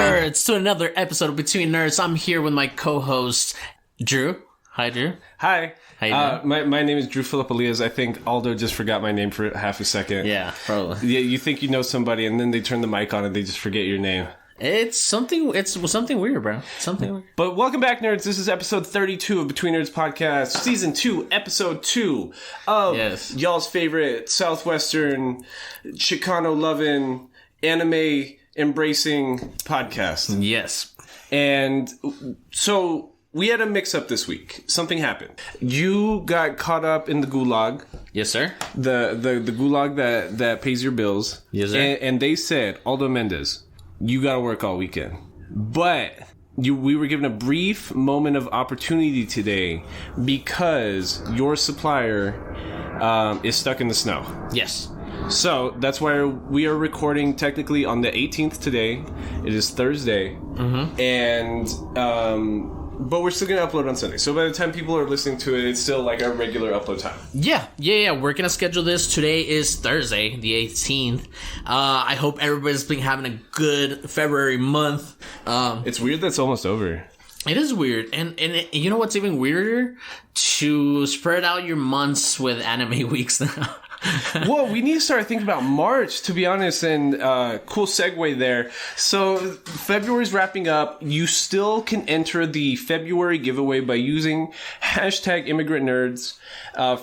nerds, to another episode of Between Nerds. I'm here with my co-host, Drew. Hi, Drew. Hi. How you doing? My name is Drew Philip Elias. I think Aldo just forgot my name for half a second. Yeah, probably. Yeah, you think you know somebody, and then they turn the mic on and they just forget your name. It's something weird, bro. Something weird. But welcome back, nerds. This is episode 32 of Between Nerds Podcast, season 2, episode 2 of y'all's favorite Southwestern, Chicano-loving, anime-embracing podcast. Yes. And so we had a mix-up this week. Something happened. You got caught up in the gulag. Yes, sir. The gulag that pays your bills. Yes, sir. And they said, Aldo Mendez, you got to work all weekend. But we were given a brief moment of opportunity today because your supplier is stuck in the snow. Yes. So that's why we are recording technically on the 18th today. It is Thursday. Mm-hmm. And but we're still going to upload on Sunday. So by the time people are listening to it, it's still like our regular upload time. Yeah. We're going to schedule this. Today is Thursday, the 18th. I hope everybody's been having a good February month. It's weird that's almost over. It is weird. And you know what's even weirder? To spread out your months with anime weeks now. Well, we need to start thinking about March, to be honest, and cool segue there. So February's wrapping up. You still can enter the February giveaway by using hashtag Immigrant Nerds.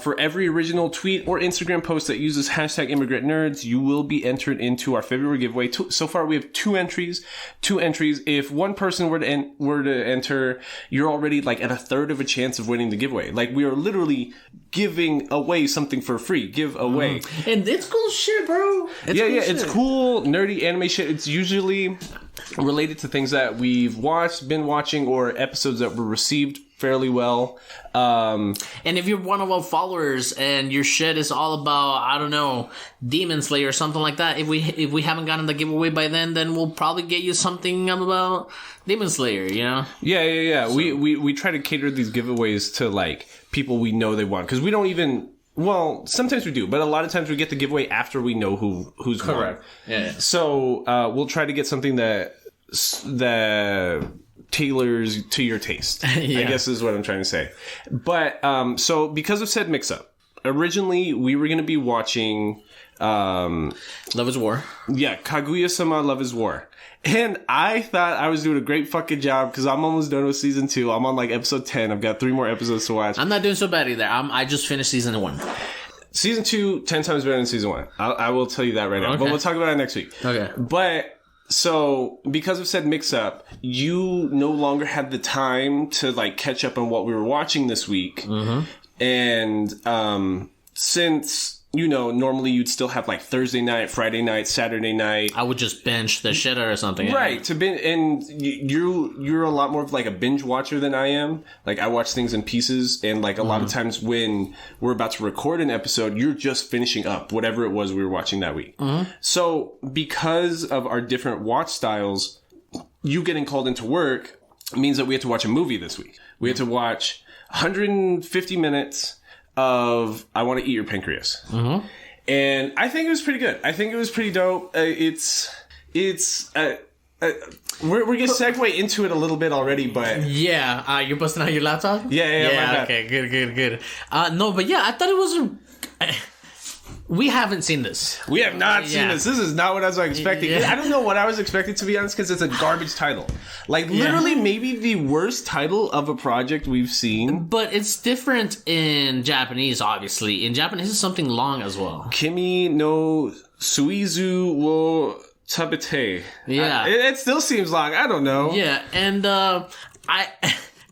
For every original tweet or Instagram post that uses hashtag Immigrant Nerds, you will be entered into our February giveaway. So far, we have two entries. If one person were to enter, you're already like at a third of a chance of winning the giveaway. Like, we are literally giving away something for free. Give away. And it's cool shit, bro. It's cool, nerdy anime shit. It's usually related to things that we've been watching, or episodes that were received fairly well. And if you're one of our followers and your shit is all about, I don't know, Demon Slayer or something like that, if we haven't gotten the giveaway by then we'll probably get you something about Demon Slayer, you know? Yeah. So, we try to cater these giveaways to like people we know they want, because we don't even. Well, sometimes we do, but a lot of times we get the giveaway after we know who's correct. Yeah. So we'll try to get something that tailors to your taste. Yeah. I guess is what I'm trying to say. But so because of said mix-up, originally we were going to be watching Love is War. Yeah, Kaguya-sama Love is War. And I thought I was doing a great fucking job because I'm almost done with season 2. I'm on like episode 10. I've got 3 more episodes to watch. I'm not doing so bad either. I just finished season 1. Season 2, 10 times better than season 1. I will tell you that right now. Okay. But we'll talk about it next week. Okay. But so because of said mix-up, you no longer had the time to like catch up on what we were watching this week. Mm-hmm. And since, you know, normally you'd still have like Thursday night, Friday night, Saturday night. I would just binge the shit or something. Right. And you're a lot more of like a binge watcher than I am. Like, I watch things in pieces, and like a lot of times when we're about to record an episode, you're just finishing up whatever it was we were watching that week. Mm-hmm. So because of our different watch styles, you getting called into work means that we had to watch a movie this week. We had to watch 150 minutes of I Want to Eat Your Pancreas. Mm-hmm. And I think it was pretty good. I think it was pretty dope. We're going to segue into it a little bit already, but... Yeah, you're busting out your laptop? Yeah, okay, good. No, but yeah, I thought it was... We haven't seen this. We have not seen this. This is not what I was expecting. Yeah. I don't know what I was expecting, to be honest, because it's a garbage title. Like, literally maybe the worst title of a project we've seen. But it's different in Japanese, obviously. In Japanese, it's something long as well. Kimi no Suizu wo tabete. Yeah. It still seems long. I don't know. Yeah, and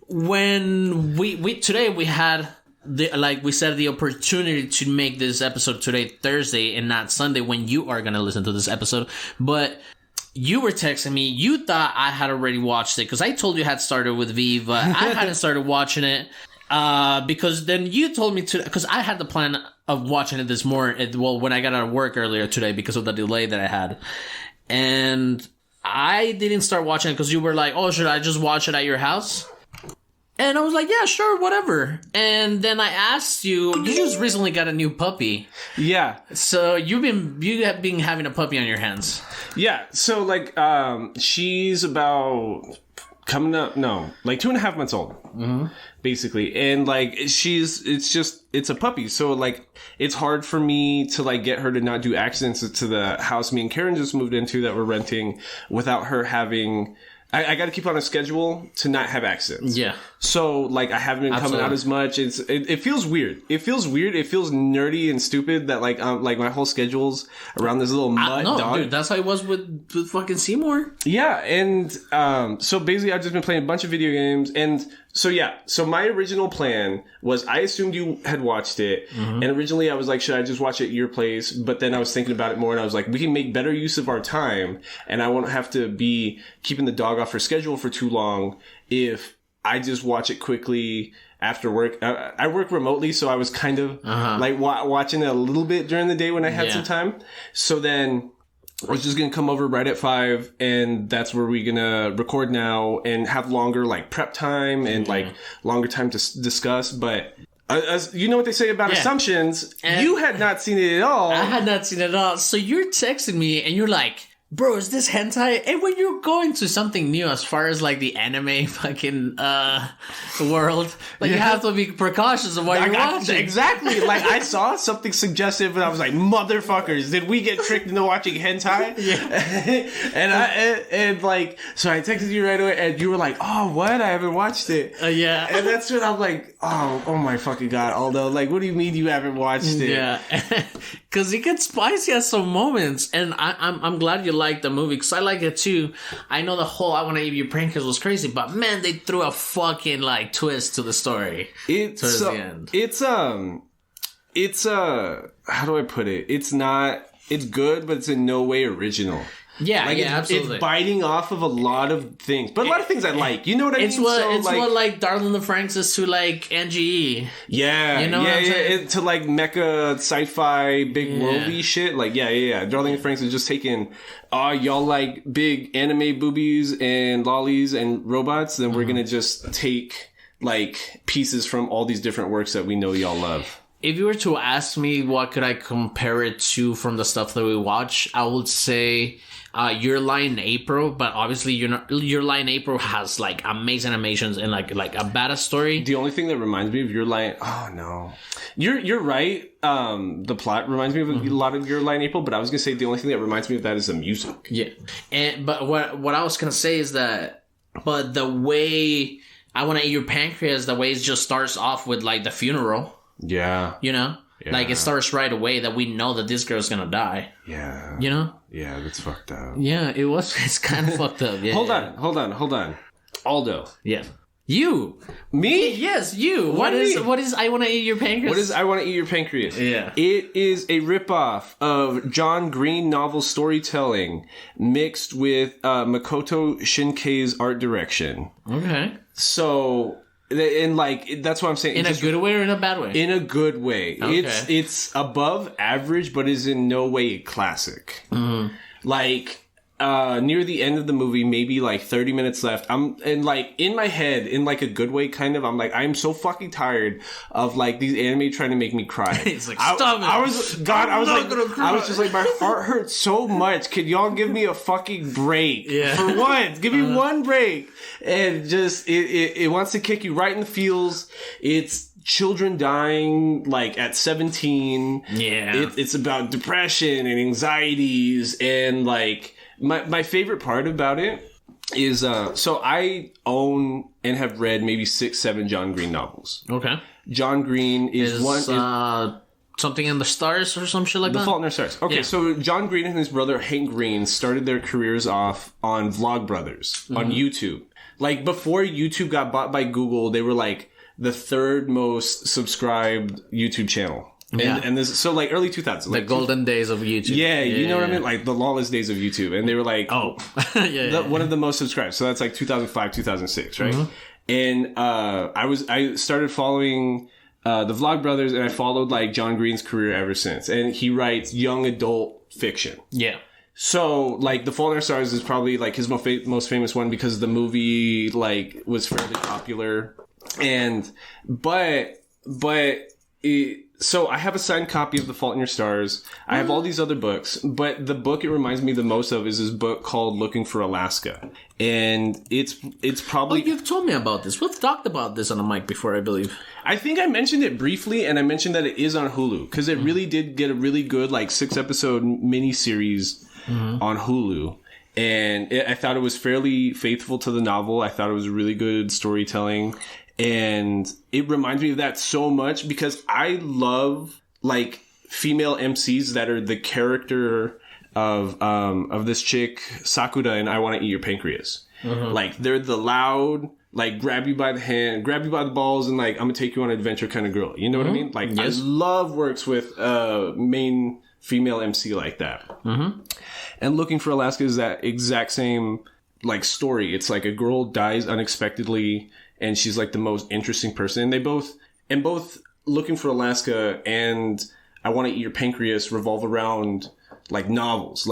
when today we had... like we said, the opportunity to make this episode today, Thursday, and not Sunday, when you are going to listen to this episode. But you were texting me. You thought I had already watched it because I told you I had started with V, but I hadn't started watching it because then you told me to, because I had the plan of watching it this morning. Well, when I got out of work earlier today because of the delay that I had. And I didn't start watching it because you were like, oh, should I just watch it at your house? And I was like, yeah, sure, whatever. And then I asked you, you just recently got a new puppy. Yeah. So you have been having a puppy on your hands. Yeah. So like, she's about coming up, like 2.5 months old, basically. And like, it's a puppy. So like, it's hard for me to like get her to not do accidents to the house me and Karen just moved into that we're renting without her having, I got to keep on a schedule to not have accidents. Yeah. So like, I haven't been coming out as much. It feels weird. It feels weird. It feels nerdy and stupid that like my whole schedule's around this little mutt dog. Dude, that's how it was with fucking Seymour. Yeah. And, so basically I've just been playing a bunch of video games. And so, yeah. So my original plan was I assumed you had watched it. And originally I was like, should I just watch it at your place? But then I was thinking about it more and I was like, we can make better use of our time and I won't have to be keeping the dog off her schedule for too long if I just watch it quickly after work. I work remotely, so I was kind of like watching it a little bit during the day when I had some time. So then I was just going to come over right at 5 and that's where we're going to record now and have longer like prep time and like longer time to discuss. But as you know what they say about assumptions, and you had not seen it at all. I had not seen it at all. So you're texting me and you're like, bro, is this hentai? And when you're going to something new as far as like the anime fucking world, like you have to be precautious of what you're watching. Exactly. Like I saw something suggestive and I was like, motherfuckers, did we get tricked into watching hentai? and like, so I texted you right away and you were like, oh, what? I haven't watched it. Yeah. And that's when I'm like, oh my fucking God, Aldo, like, what do you mean you haven't watched it? Yeah. Cause it gets spicy at some moments and I'm glad you like the movie because I like it too. I know the whole I want to eat your pancreas was crazy, but man, they threw a fucking like twist to the story. Towards the end. It's how do I put it? It's good, but it's in no way original. Yeah, like absolutely. It's biting off of a lot of things, but a lot of things I like. You know what I mean? It's what like Darling the Franxx is to like NGE. Yeah, you know to like mecha sci-fi big worldy shit. Like Darling the Franxx is just taking, y'all like big anime boobies and lollies and robots. Then we're gonna just take like pieces from all these different works that we know y'all love. If you were to ask me what could I compare it to from the stuff that we watch, I would say Your Lie in April, but obviously Your Lie in April has like amazing animations and like a badass story. The only thing that reminds me of Your Lie, you're right. The plot reminds me of a lot of Your Lie in April, but I was gonna say the only thing that reminds me of that is the music. Yeah, but what I was gonna say is that, but the way I Want to Eat Your Pancreas, the way it just starts off with like the funeral. Yeah. You know? Yeah. Like, it starts right away that we know that this girl's gonna die. Yeah. You know? Yeah, that's fucked up. Yeah, it's kind of fucked up. Yeah. Hold on. Aldo. Yeah. You. Me? Yes, you. What is I Want to Eat Your Pancreas? What is I Want to Eat Your Pancreas? Yeah. It is a ripoff of John Green novel storytelling mixed with Makoto Shinkei's art direction. Okay. So... And like that's what I'm saying. In a good way or in a bad way? In a good way. Okay. It's above average, but is in no way a classic. Mm-hmm. Like near the end of the movie, maybe like 30 minutes left. And like in my head, in like a good way, kind of. I'm like, I'm so fucking tired of like these anime trying to make me cry. It's like, stop it. I was just like, my heart hurts so much. Can y'all give me a fucking break? Yeah. For once, give me one break. And just, it wants to kick you right in the feels. It's children dying, like, at 17. Yeah. It's about depression and anxieties. And, like, my favorite part about it is, so I own and have read maybe 6-7 John Green novels. Okay. John Green is one... Something in the Stars or some shit like that? The Fault in Our Stars. Okay, so John Green and his brother Hank Green started their careers off on Vlogbrothers on YouTube. Like, before YouTube got bought by Google, they were, like, the third most subscribed YouTube channel. And this, so, like, early 2000s. The like, golden days of YouTube. Yeah, you know what I mean? Like, the lawless days of YouTube. And they were, like... Oh. One of the most subscribed. So that's, like, 2005, 2006, right? Mm-hmm. And I started following... the Vlogbrothers, and I followed, like, John Green's career ever since. And he writes young adult fiction. Yeah. So, like, The Fault in Our Stars is probably, like, his most famous one because the movie, like, was fairly popular So I have a signed copy of The Fault in Your Stars. I have all these other books, but the book it reminds me the most of is this book called Looking for Alaska. And it's probably... Oh, you've told me about this. We've talked about this on the mic before, I believe. I think I mentioned it briefly, and I mentioned that it is on Hulu, because it really did get a really good, 6-episode miniseries on Hulu. And I thought it was fairly faithful to the novel. I thought it was really good storytelling. And it reminds me of that so much because I love female MCs that are the character of this chick Sakura and I Want to Eat Your Pancreas. They're the loud, grab you by the hand, grab you by the balls, and I'm gonna take you on an adventure kind of girl. You know what I mean? Yes. I love works with main female MC like that. And Looking for Alaska is that exact same story. It's a girl dies unexpectedly. And she's the most interesting person. And both Looking for Alaska and I Want to Eat Your Pancreas revolve around novels,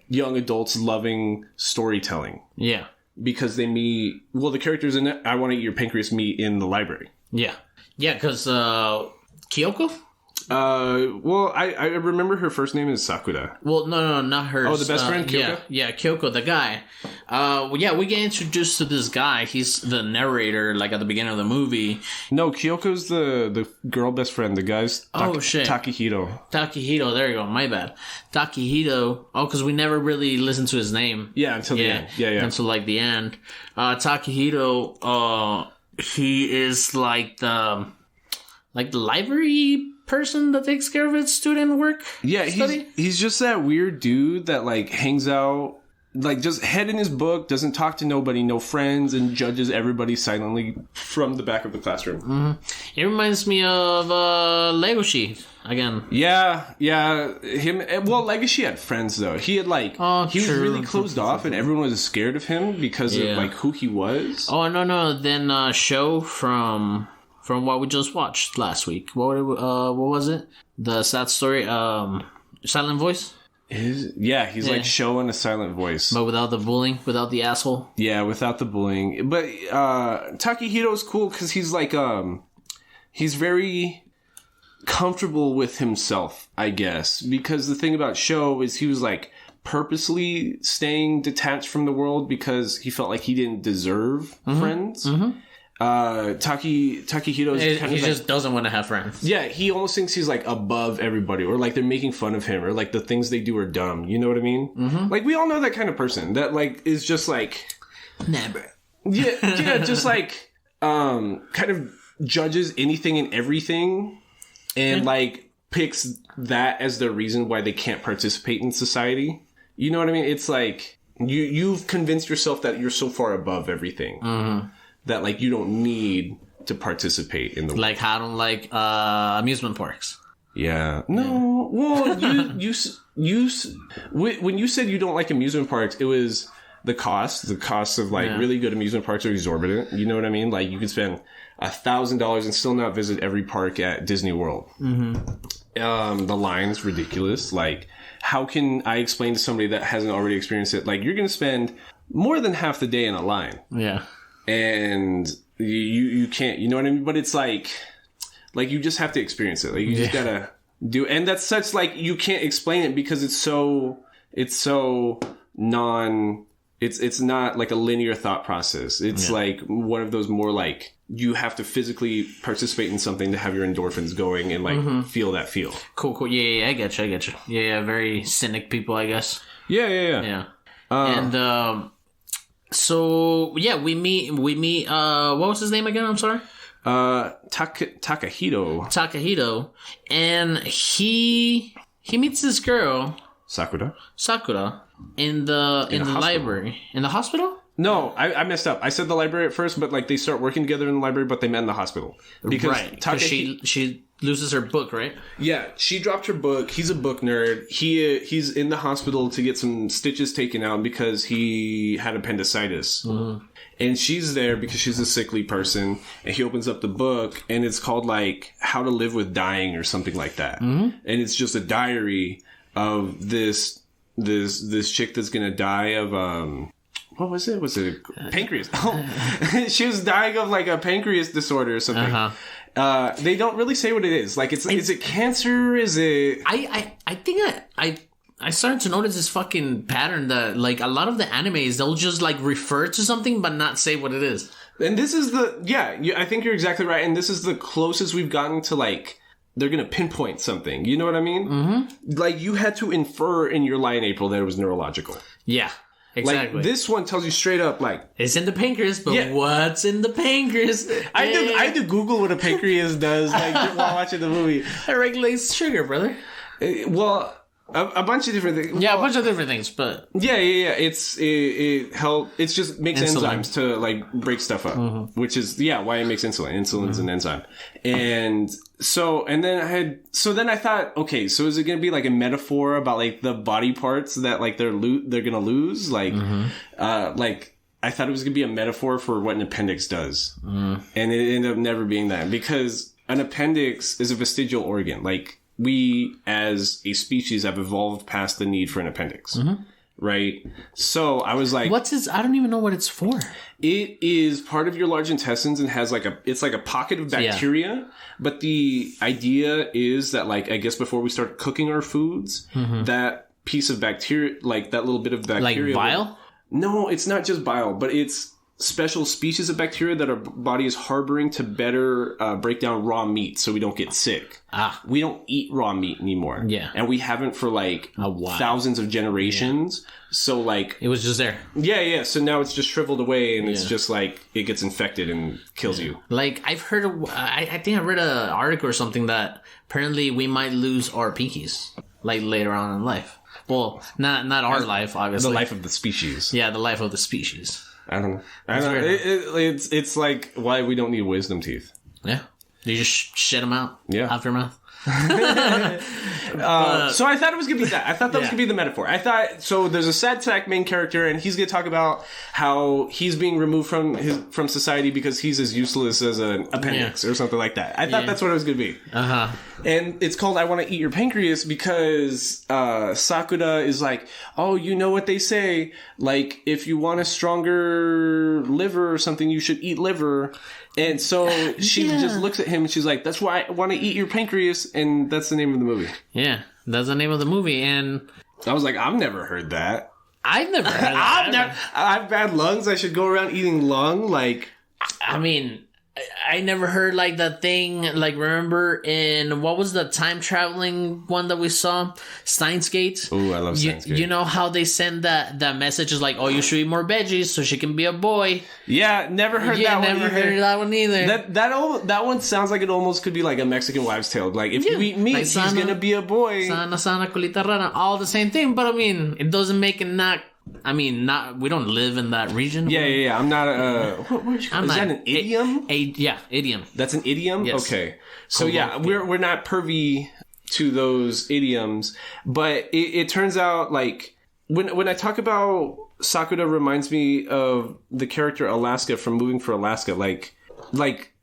young adults loving storytelling. Yeah. Because they meet, the characters in I Want to Eat Your Pancreas meet in the library. Yeah. Yeah, because Kyoko? I remember her first name is Sakura. Well, no, not her. Oh, the best friend, Kyoko? Yeah, Kyoko, the guy. We get introduced to this guy. He's the narrator, at the beginning of the movie. No, Kyoko's the girl best friend. The guy's shit. Takehito. Takehito, there you go. My bad. Takehito. Oh, because we never really listened to his name. Yeah, until the end. Yeah. Until the end. Takehito, he is the library person that takes care of its student work. Yeah, he's just that weird dude that hangs out, just head in his book, doesn't talk to nobody, no friends, and judges everybody silently from the back of the classroom. It reminds me of Legoshi again. Yeah, him. Well, Legoshi had friends though. He had he was really closed off, and everyone was scared of him because of who he was. Oh no! Then Show from what we just watched last week. What was it? The sad story, Silent Voice? He's Show in a silent voice. But without the bullying, without the asshole. Yeah, without the bullying. But Takehito is cool because he's he's very comfortable with himself, I guess. Because the thing about Show is he was purposely staying detached from the world because he felt like he didn't deserve friends. Takehito's he just doesn't want to have friends. Yeah, he almost thinks he's above everybody, or they're making fun of him, or the things they do are dumb. You know what I mean? We all know that kind of person that is just never. Yeah, just kind of judges anything and everything, and picks that as the reason why they can't participate in society. You know what I mean? It's you've convinced yourself that you're so far above everything. That you don't need to participate in the world. I don't like amusement parks. Yeah. No. Well, when you said you don't like amusement parks, it was the cost. The cost of really good amusement parks are exorbitant. You know what I mean? You could spend $1,000 and still not visit every park at Disney World. The line's ridiculous. How can I explain to somebody that hasn't already experienced it? You're going to spend more than half the day in a line. Yeah. And you can't, you know what I mean? But it's you just have to experience it. You just gotta do, and that's such you can't explain it because it's so it's not a linear thought process. It's one of those more you have to physically participate in something to have your endorphins going and feel that feel. Cool. Yeah, I get you. Yeah, very cynic people, I guess. Yeah. And, so we meet what was his name again? I'm sorry. Takehito, and he meets this girl Sakura in the library. In the hospital? No, I messed up. I said the library at first, but they start working together in the library, but they met in the hospital. Because she loses her book, right? Yeah, she dropped her book. He's a book nerd. He's in the hospital to get some stitches taken out because he had appendicitis. And she's there because she's a sickly person. And he opens up the book, and it's called How to Live with Dying or something like that. And it's just a diary of this chick that's gonna die of what was it? Was it pancreas? Oh, she was dying of like a pancreas disorder or something. They don't really say what it is. Like, is it cancer? Is it? I think I started to notice this fucking pattern that like a lot of the animes, they'll just like refer to something but not say what it is. And this is I think you're exactly right. And this is the closest we've gotten to like, they're going to pinpoint something. You know what I mean? Mm-hmm. Like, you had to infer in your lie in April that it was neurological. Yeah, exactly. Like, this one tells you straight up, like, it's in the pancreas, but what's in the pancreas? I do Google what a pancreas does, like, while watching the movie. It regulates sugar, brother. Well, a bunch of different things. Yeah, a bunch of different things, but yeah. It just makes enzymes to like break stuff up, which is why it makes insulin. Insulin's an enzyme, and then I thought, okay, so is it going to be like a metaphor about like the body parts that like they're going to lose, like like. I thought it was going to be a metaphor for what an appendix does, and it ended up never being that, because an appendix is a vestigial organ, like. We, as a species, have evolved past the need for an appendix, right? So I was like, "What's this? I don't even know what it's for." It is part of your large intestines and has it's like a pocket of bacteria. But the idea is that, like, I guess before we start cooking our foods, that piece of bacteria, like that little bit of bacteria, like bile. No, it's not just bile, but it's special species of bacteria that our body is harboring to better break down raw meat so we don't get sick. We don't eat raw meat anymore. Yeah. And we haven't for like thousands of generations. Yeah. So like... It was just there. Yeah. So now it's just shriveled away and it's just like it gets infected and kills you. Like I've heard I think I read an article or something that apparently we might lose our pinkies like later on in life. Well, not our life, obviously. The life of the species. Yeah, the life of the species. I don't know. It's like why we don't need wisdom teeth. Yeah. You just shit them out. Yeah. Out your mouth. So I thought it was gonna be that. I thought that was gonna be the metaphor. I thought so. There's a sad sack main character, and he's gonna talk about how he's being removed from society because he's as useless as an appendix or something like that. I thought that's what it was gonna be. And it's called "I Want to Eat Your Pancreas" because Sakura is like, oh, you know what they say, like if you want a stronger liver or something, you should eat liver. And so she just looks at him and she's like, that's why I want to eat your pancreas. And that's the name of the movie. Yeah, that's the name of the movie. And I was like, I've never heard that. I've never heard that. I have bad lungs. I should go around eating lung. Like, I mean, I never heard like that thing. Like, remember in what was the time traveling one that we saw? Steins Gate. Oh, I love Steins Gate. You know how they send that message is like, oh, you should eat more veggies so she can be a boy. Yeah, never heard that one. Never heard that one either. That one sounds like it almost could be like a Mexican wives' tale. Like, if you eat meat, like, he's gonna be a boy. Sana, colita rara, all the same thing. But I mean, it doesn't make it not. I mean, we don't live in that region. Yeah. I'm not is that an idiom? Idiom. That's an idiom? Yes. Okay. So we're not pervy to those idioms, but it turns out like when I talk about Sakura reminds me of the character Alaska from Moving for Alaska. Like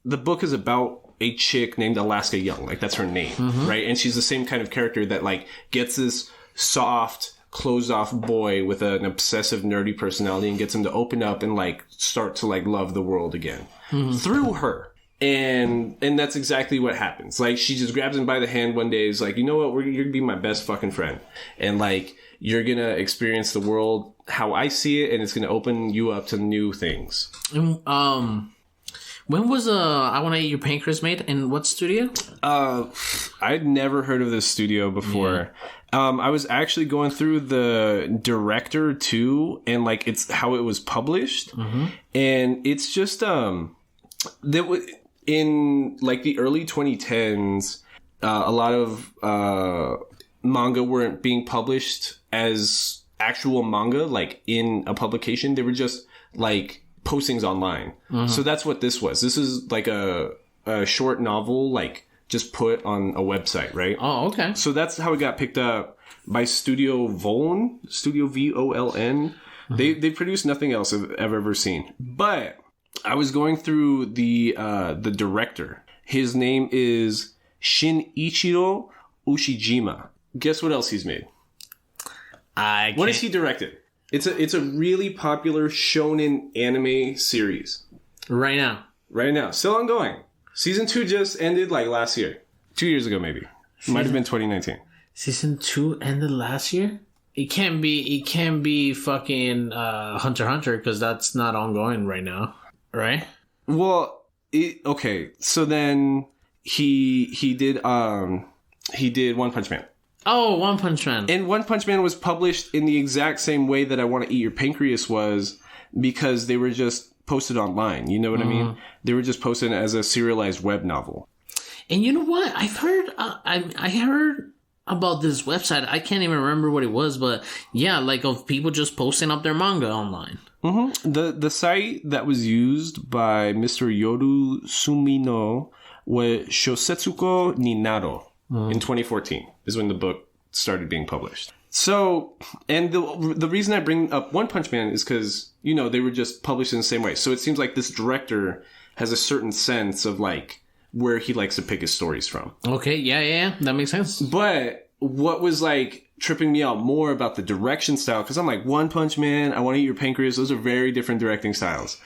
the book is about a chick named Alaska Young. Like that's her name, right? And she's the same kind of character that like gets this soft, closed off boy with an obsessive nerdy personality and gets him to open up and like start to like love the world again through her. And that's exactly what happens. Like she just grabs him by the hand one day, is like, you know what, you're gonna be my best fucking friend, and like you're gonna experience the world how I see it, and it's gonna open you up to new things. When was I Want to Eat Your Pancreas made? In what studio? I'd never heard of this studio before. I was actually going through the director too, and like it's how it was published, and it's just in like the early 2010s, a lot of manga weren't being published as actual manga, like in a publication. They were just like postings online. So that's what this was. This is like a short novel, like just put on a website, right? Oh, okay. So that's how it got picked up by Studio Voln, Studio VOLN. They produced nothing else I've ever seen. But I was going through the director. His name is Shinichiro Ushijima. Guess what else he's made? What has he directed? It's a really popular shonen anime series. Right now. Right now. Still ongoing. Season 2 just ended like last year. 2 years ago, maybe. Might have been 2019. Season 2 ended last year? It can't be fucking Hunter x Hunter, because that's not ongoing right now. Right? Well, okay. So then he did One Punch Man. Oh, One Punch Man. And One Punch Man was published in the exact same way that I Want to Eat Your Pancreas was, because they were just posted online. You know what I mean? They were just posted as a serialized web novel. And you know what? I've heard, I heard about this website. I can't even remember what it was, but yeah, like of people just posting up their manga online. Mm-hmm. The site that was used by Mr. Yoru Sumino was Shosetsuko ni Naro in 2014 is when the book started being published. So, and the reason I bring up One Punch Man is because, you know, they were just published in the same way. So it seems like this director has a certain sense of like where he likes to pick his stories from. Okay, yeah, that makes sense. But what was like tripping me out more about the direction style, because I'm like, One Punch Man, I Want to Eat Your Pancreas, those are very different directing styles.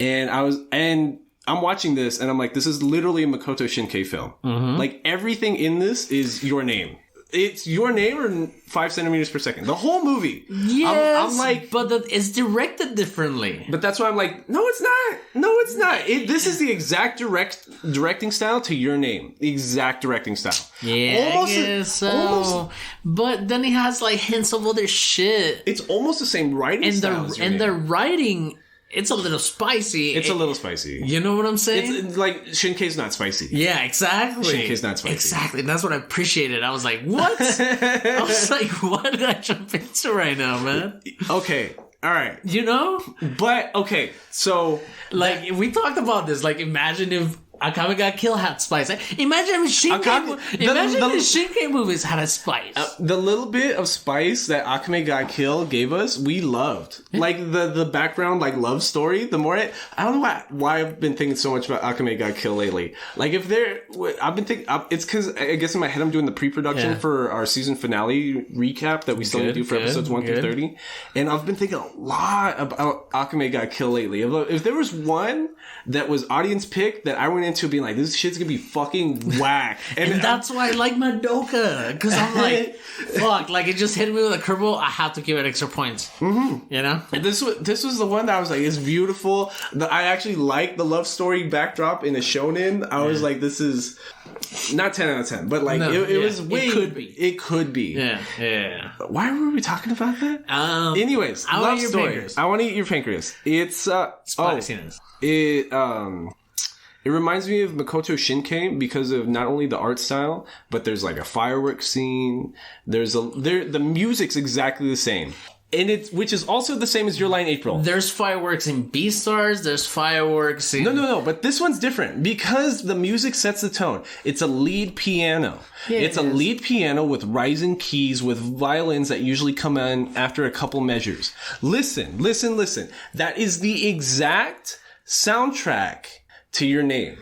And I'm watching this and I'm like, this is literally a Makoto Shinkai film. Mm-hmm. Like everything in this is Your Name. It's Your Name or 5 centimeters per second. The whole movie. Yes, I'm like, but it's directed differently. But that's why I'm like, no, it's not. No, it's not. This is the exact directing style to Your Name. The exact directing style. Yeah, almost, I guess so. Almost, but then it has like hints of other shit. It's almost the same writing style. The writing. It's a little spicy. It's a little spicy. You know what I'm saying? It's like Shinkei's not spicy. Yeah, exactly. Shinkei's not spicy. Exactly. That's what I appreciated. I was like, what? I was like, what did I jump into right now, man? Okay. All right. You know? But, okay. So. Like, we talked about this. Like, imagine if Akame got killed had spice. Imagine if Shinkai movies had a spice. The little bit of spice that Akame got killed gave us, we loved. Like the background, like love story. The more I don't know why I've been thinking so much about Akame got killed lately. Like if I've been thinking, it's because I guess in my head I'm doing the pre-production for our season finale recap that we still need to do for episodes 1 through 30, and I've been thinking a lot about Akame got killed lately. If there was one that was audience pick that I went into being like, this shit's gonna be fucking whack. And that's why I like Madoka. Because I'm like, fuck, like it just hit me with a curveball. I have to give it extra points. Mm-hmm. You know? And this was the one that I was like, it's beautiful. I actually like the love story backdrop in a shonen. I was like, this is not 10 out of 10, but like it was way. It could be. Yeah. Why were we talking about that? Anyways, love story. I Want to Eat Your Pancreas. It's spiciness. It reminds me of Makoto Shinkai because of not only the art style, but there's like a fireworks scene. The music's exactly the same. And which is also the same as Your Lie in April. There's fireworks in Beastars. There's fireworks in... No. But this one's different because the music sets the tone. It's a lead piano. Yeah, it's a lead piano with rising keys with violins that usually come in after a couple measures. Listen. That is the exact soundtrack to Your Name.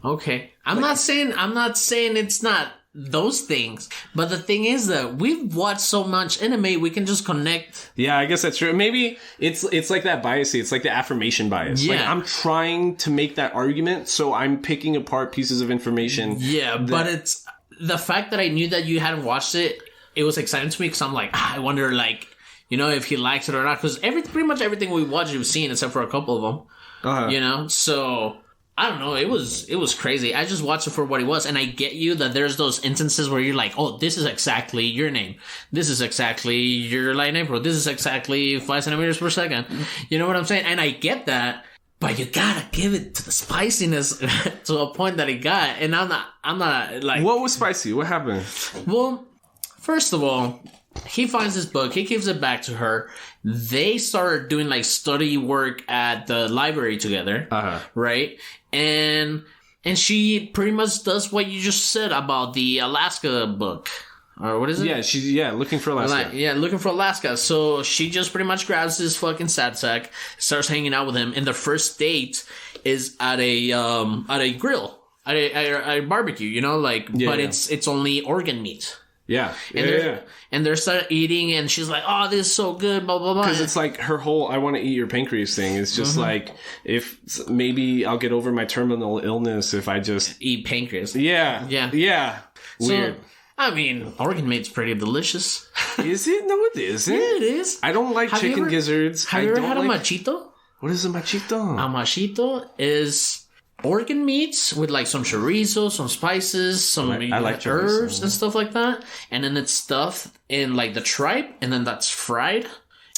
Okay. I'm not saying it's not those things, but the thing is that we've watched so much anime, we can just connect. Yeah, I guess that's true. Maybe it's like that bias. It's like the affirmation bias. Yeah. Like I'm trying to make that argument, so I'm picking apart pieces of information. Yeah, but it's the fact that I knew that you hadn't watched it. It was exciting to me because I'm like, I wonder, like, you know, if he likes it or not. Because pretty much everything we watched, you've seen, except for a couple of them. Uh-huh. You know, so I don't know. It was crazy. I just watched it for what it was, and I get you that there's those instances where you're like, oh, this is exactly Your Name. This is exactly Your Lie in April. This is exactly 5 centimeters per second. You know what I'm saying? And I get that, but you gotta give it to the spiciness to a point that it got. And I'm not like. What was spicy? What happened? Well, first of all, he finds this book. He gives it back to her. They start doing like study work at the library together, right? And she pretty much does what you just said about the Alaska book. Or what is it? Yeah, she's looking for Alaska. Looking for Alaska. So she just pretty much grabs this fucking sad sack, starts hanging out with him, and their first date is at a grill, at a barbecue, you know, like, but it's only organ meat. Yeah. And they're start eating, and she's like, "Oh, this is so good." Blah blah blah. Because it's like her whole "I want to eat your pancreas" thing. It's just like, if maybe I'll get over my terminal illness if I just eat pancreas. Yeah. Weird. So, I mean, organ meat's pretty delicious. Is it? No, it isn't. Yeah, it is. I don't like chicken gizzards. Have you ever had a machito? What is a machito? A machito is organ meats with like some chorizo, some spices, some I like herbs and stuff like that. And then it's stuffed in like the tripe, and then that's fried.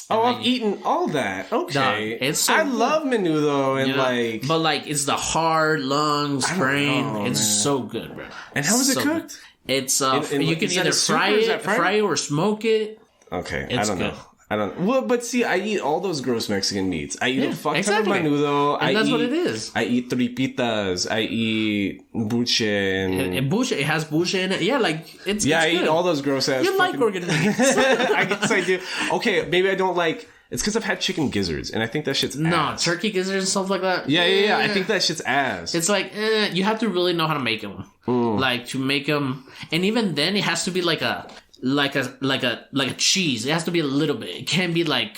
Oh, I've eaten all that. Okay. It's so I good. love menudo and like... But like, it's the heart, lungs, brain. It's so good, bro. And how is it cooked? It's, you can either fry it or smoke it. Okay, It's I don't good. know. Well, but see, I eat all those gross Mexican meats. I eat a fuck ton of menudo. And that's what it is. I eat tripitas. I eat buche and buche. It has buche in it. Yeah, like it's I good. eat all those gross ass. You like organ meats? I guess I do. Okay, maybe I don't like. It's because I've had chicken gizzards, and I think that shit's ass. Turkey gizzards and stuff like that. Yeah. I think that shit's ass. It's like you have to really know how to make them. Like to make them, and even then, it has to be like a cheese. It has to be a little bit. It can't be like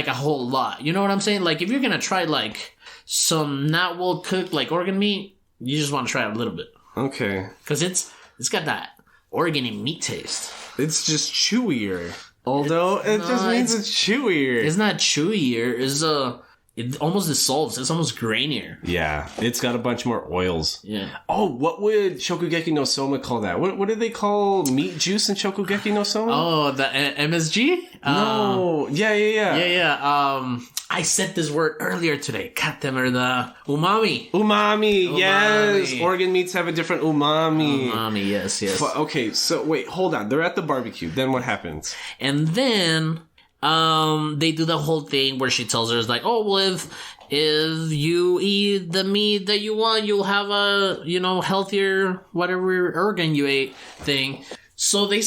a whole lot. You know what I'm saying? Like if you're gonna try like some not well cooked like organ meat, you just want to try a little bit. Okay. Because it's got that organ and meat taste. It's just chewier. Although it just means it's chewier. It's not chewier. It almost dissolves. It's almost grainier. Yeah, it's got a bunch more oils. Yeah. Oh, what would Shokugeki no Soma call that? What do they call meat juice in Shokugeki no Soma? Oh, the MSG? No. Yeah. I said this word earlier today. God damn it, the umami. Umami, yes. Organ meats have a different umami. Umami, yes. Okay, so wait, hold on. They're at the barbecue. Then what happens? And then they do the whole thing where she tells her, it's like, oh, well, if you eat the meat that you want, you'll have a, healthier whatever organ you ate thing. So they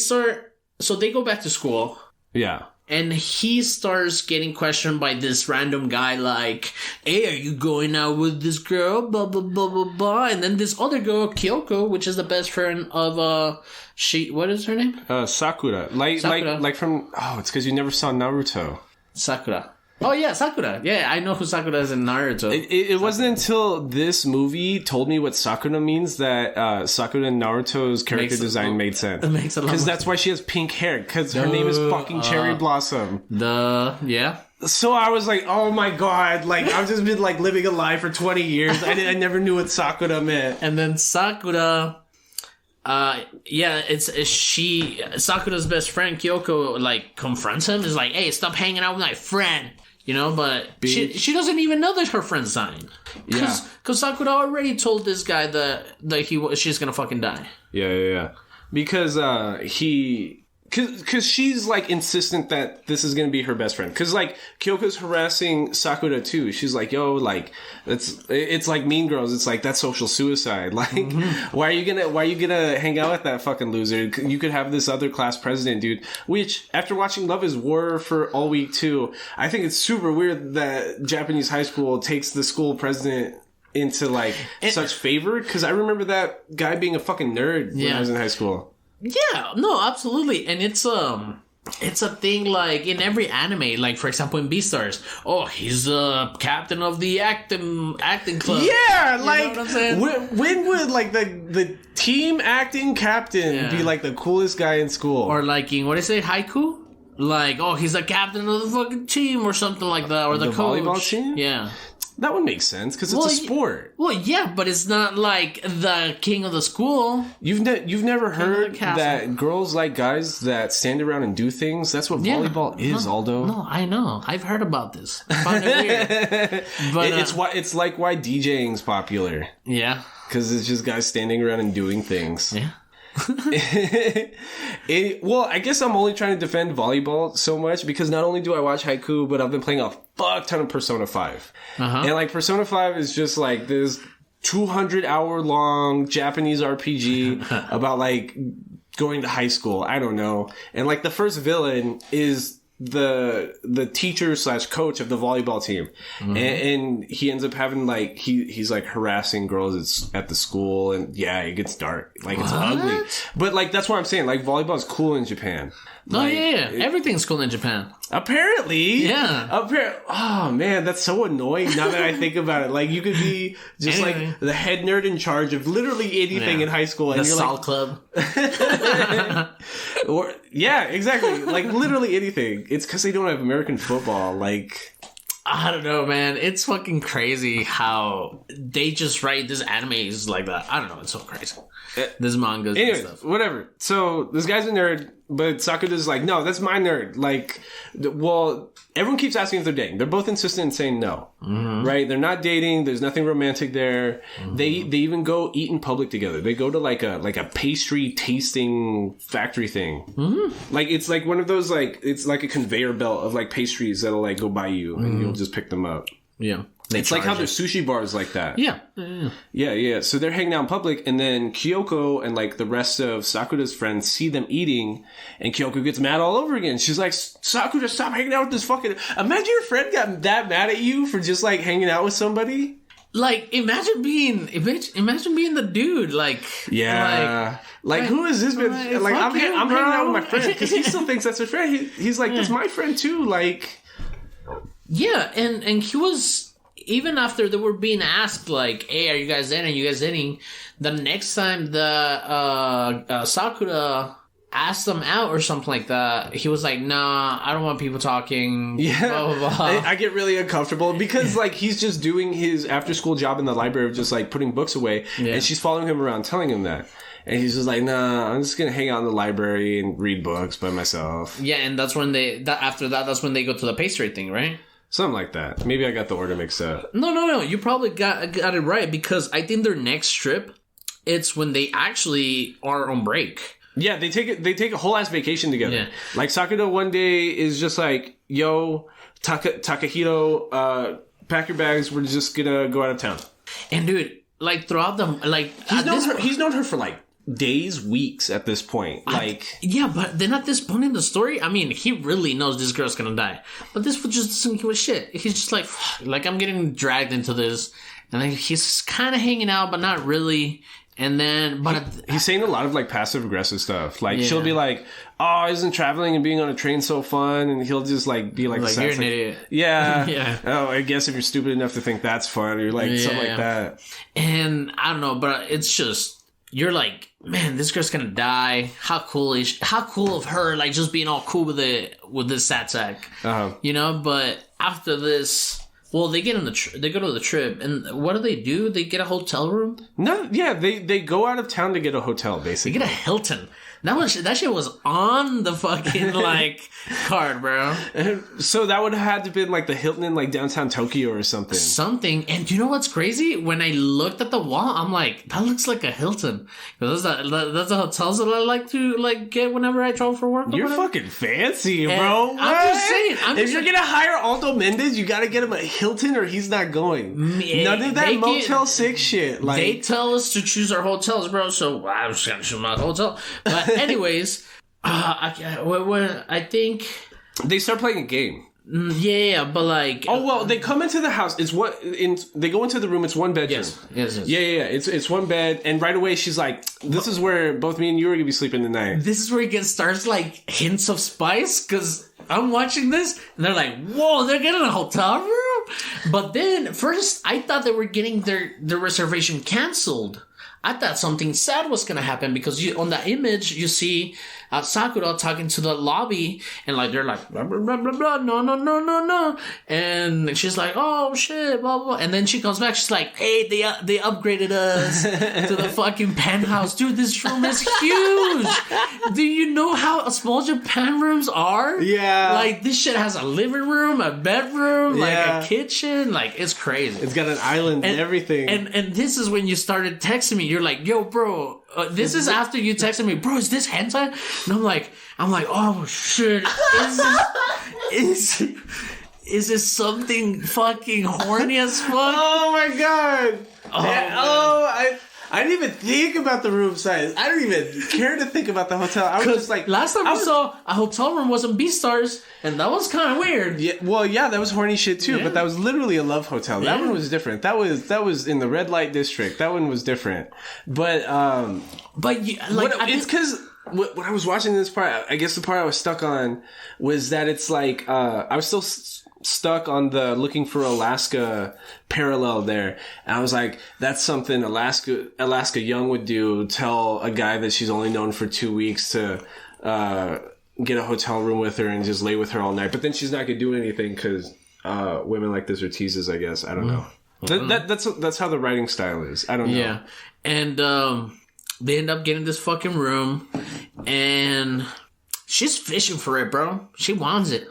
go back to school. Yeah. And he starts getting questioned by this random guy like, hey, are you going out with this girl? Blah, blah, blah, blah, blah. And then this other girl, Kyoko, which is the best friend of, what is her name? Sakura. Like from, it's because you never saw Naruto. Sakura. Oh, yeah, Sakura. Yeah, I know who Sakura is in Naruto. It wasn't until this movie told me what Sakura means that Sakura and Naruto's character design made sense. It makes a lot. Because that's why she has pink hair, because her name is fucking Cherry Blossom. Yeah. So I was like, oh my god, like, I've just been, like, living a lie for 20 years. I never knew what Sakura meant. And then Sakura... Sakura's best friend, Kyoko, like, confronts him. Is like, hey, stop hanging out with my friend. But she doesn't even know that her friend's dying. Because Sakura already told this guy that she's gonna fucking die. Yeah. Because Because she's, like, insistent that this is going to be her best friend. Because, like, Kyoko's harassing Sakura, too. She's like, yo, like, it's like Mean Girls. It's like, that's social suicide. Like, why are you gonna hang out with that fucking loser? You could have this other class president, dude. Which, after watching Love is War for all week, too, I think it's super weird that Japanese high school takes the school president into, like, such favor. Because I remember that guy being a fucking nerd when I was in high school. Yeah, no, absolutely. And it's a thing, like, in every anime, like, for example, in Beastars. Oh, he's the captain of the acting club. Yeah, you like, know what I'm saying? When would, like, the team acting captain be, like, the coolest guy in school? Or, like, in, what do you say, haiku? Like, oh, he's the captain of the fucking team or something like that. Or the coach. Volleyball team? Yeah. That would make sense, because it's a sport. Well, yeah, but it's not like the king of the school. You've never heard that girls like guys that stand around and do things? That's what volleyball is, Aldo. No, I know. I've heard about this. I found it weird. But, it's like why DJing's popular. Yeah. Because it's just guys standing around and doing things. Yeah. Well, I guess I'm only trying to defend volleyball so much because not only do I watch Haiku, but I've been playing a fuck ton of Persona 5. And, like, Persona 5 is just, like, this 200-hour long Japanese RPG about, like, going to high school. I don't know. And, like, the first villain is the teacher / coach of the volleyball team, and he ends up having like he's like harassing girls at the school, and it gets dark, like it's ugly. But like that's what I'm saying. Like volleyball is cool in Japan. Like, everything's cool in Japan. Apparently, yeah. Oh man, that's so annoying. Now that I think about it, like you could be just like the head nerd in charge of literally anything in high school, and the you're Salt like, Club. or exactly, like literally anything. It's because they don't have American football. Like, I don't know, man. It's fucking crazy how they just write this anime is like that. I don't know. It's so crazy. This mangas and stuff. Whatever. So this guy's a nerd, but Sakura's like, no, that's my nerd. Like, well, everyone keeps asking if they're dating. They're both insistent in saying no. Right? They're not dating. There's nothing romantic there. They even go eat in public together. They go to like a pastry tasting factory thing. Like it's like one of those like it's like a conveyor belt of like pastries that'll like go by you and you'll just pick them up. Yeah. It's like how there's sushi bars like that. Yeah. So they're hanging out in public, and then Kyoko and like the rest of Sakura's friends see them eating, and Kyoko gets mad all over again. She's like, Sakura, stop hanging out with this fucking... Imagine your friend got that mad at you for just like hanging out with somebody. Like, imagine being the dude. Like, like who is this bitch? Like, I'm hanging out with my friend because he still thinks that's his friend. He's like, that's my friend too. Like, yeah, and he was... Even after they were being asked, like, hey, are you guys in? Are you guys in? The next time the Sakura asked them out or something like that, he was like, nah, I don't want people talking. Yeah. Blah, blah, blah. I get really uncomfortable because, like, he's just doing his after-school job in the library of just, like, putting books away. Yeah. And she's following him around telling him that. And he's just like, nah, I'm just going to hang out in the library and read books by myself. Yeah, and that's when that's when they go to the pastry thing, right? Something like that. Maybe I got the order mixed up. No. You probably got it right because I think their next trip, it's when they actually are on break. Yeah, they take a whole ass vacation together. Yeah. Like Sakura one day is just like, yo, Takahito, pack your bags. We're just gonna go out of town. And dude, like throughout the like, he's known her for like days, weeks at this point. Like, yeah, but then at this point in the story, I mean, he really knows this girl's gonna die. But this fool just doesn't give a shit. He's just like I'm getting dragged into this, and then he's kind of hanging out, but not really. And then, but he's saying a lot of like passive aggressive stuff. Like she'll be like, "Oh, isn't traveling and being on a train so fun?" And he'll just like be like, "You're an idiot." Yeah, yeah. Oh, I guess if you're stupid enough to think that's fun, or like something like that. And I don't know, but it's just. You're like, man, this girl's gonna die. How cool of her, like just being all cool with this sad sack, you know? But after this, well, they get they go to the trip, and what do? They get a hotel room? No, yeah, they go out of town to get a hotel, basically. They get a Hilton. That shit was on the fucking, like, card, bro. So that would have had to been, like, the Hilton in, like, downtown Tokyo or something. And do you know what's crazy? When I looked at the wall, I'm like, that looks like a Hilton. That's the hotels that I like to, like, get whenever I travel for work. You're fucking fancy, bro. What? I'm just saying. If you're going to hire Aldo Mendez, you got to get him a Hilton or he's not going. None of that Motel 6 shit. Like, they tell us to choose our hotels, bro, so I'm just going to choose my hotel. But anyways, I think they start playing a game. Yeah, but like, oh well, they come into the house. They go into the room. It's one bedroom. Yes. Yeah. It's one bed, and right away she's like, "This is where both me and you are gonna be sleeping tonight." This is where it starts like hints of spice because I'm watching this, and they're like, "Whoa, they're getting a hotel room!" But then first, I thought they were getting their reservation canceled. I thought something sad was going to happen because on that image, you see Sakura talking to the lobby and like, they're like, blah, blah, blah, blah, blah, no. And she's like, oh shit, blah, blah. And then she comes back. She's like, hey, they upgraded us to the fucking penthouse. Dude, this room is huge. Do you know how small Japan rooms are? Yeah. Like this shit has a living room, a bedroom, like a kitchen. Like it's crazy. It's got an island and everything. And this is when you started texting me. You're like, yo, bro, this is after you texted me, bro, is this hentai? And I'm like, oh shit, is this something fucking horny as fuck? Oh my god. I didn't even think about the room size. I don't even care to think about the hotel. I was just like... Last time I saw a hotel room wasn't B-Stars, and that was kind of weird. Yeah, well, yeah, that was horny shit too, but that was literally a love hotel. That one was different. That was in the red light district. That one was different. But it's because... When I was watching this part, I guess the part I was stuck on was that it's like, I was still stuck on the looking for Alaska parallel there. And I was like, that's something Alaska Young would do, tell a guy that she's only known for 2 weeks to, get a hotel room with her and just lay with her all night. But then she's not going to do anything because, women like this are teases, I guess. I don't know. That's how the writing style is. I don't know. Yeah. And, they end up getting this fucking room, and she's fishing for it, bro. She wants it.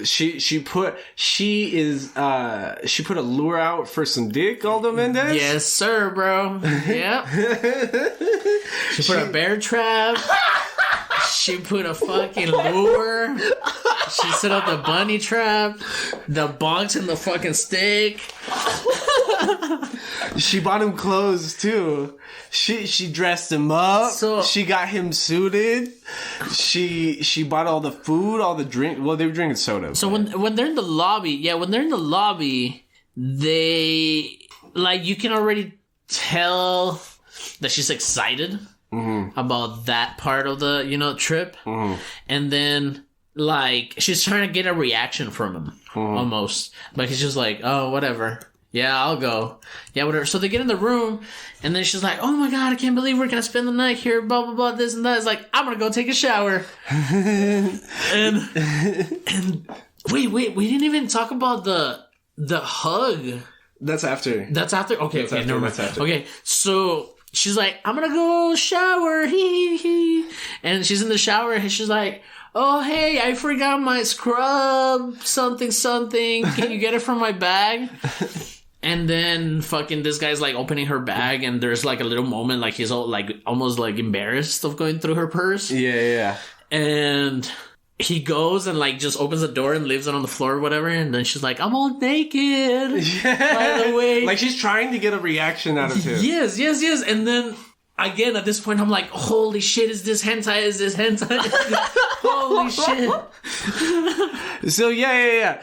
She put a lure out for some dick, Aldo Mendez? Yes, sir, bro. Yep. She put a bear trap. She put a fucking lure. She set up the bunny trap. The bonks and the fucking stick. She bought him clothes too. She dressed him up. So she got him suited. She bought all the food, all the drink. Well, they were drinking soda. So when they're in the lobby, they like you can already tell that she's excited about that part of the trip, and then like she's trying to get a reaction from him almost, but he's just like, oh, whatever. Yeah, I'll go. Yeah, whatever. So they get in the room, and then she's like, oh my god, I can't believe we're gonna spend the night here, blah, blah, blah, this and that. It's like, I'm gonna go take a shower. and wait, we didn't even talk about the hug. That's after. Okay, never mind. Okay, so she's like, I'm gonna go shower, hee. And she's in the shower, and she's like, oh, hey, I forgot my scrub, something. Can you get it from my bag? And then fucking this guy's like opening her bag, and there's like a little moment like he's all like almost like embarrassed of going through her purse. Yeah. And he goes and like just opens the door and leaves it on the floor or whatever, and then she's like, I'm all naked. Yeah. By the way. Like she's trying to get a reaction out of him. Yes. And then again, at this point, I'm like, holy shit, is this hentai? Holy shit. So, yeah.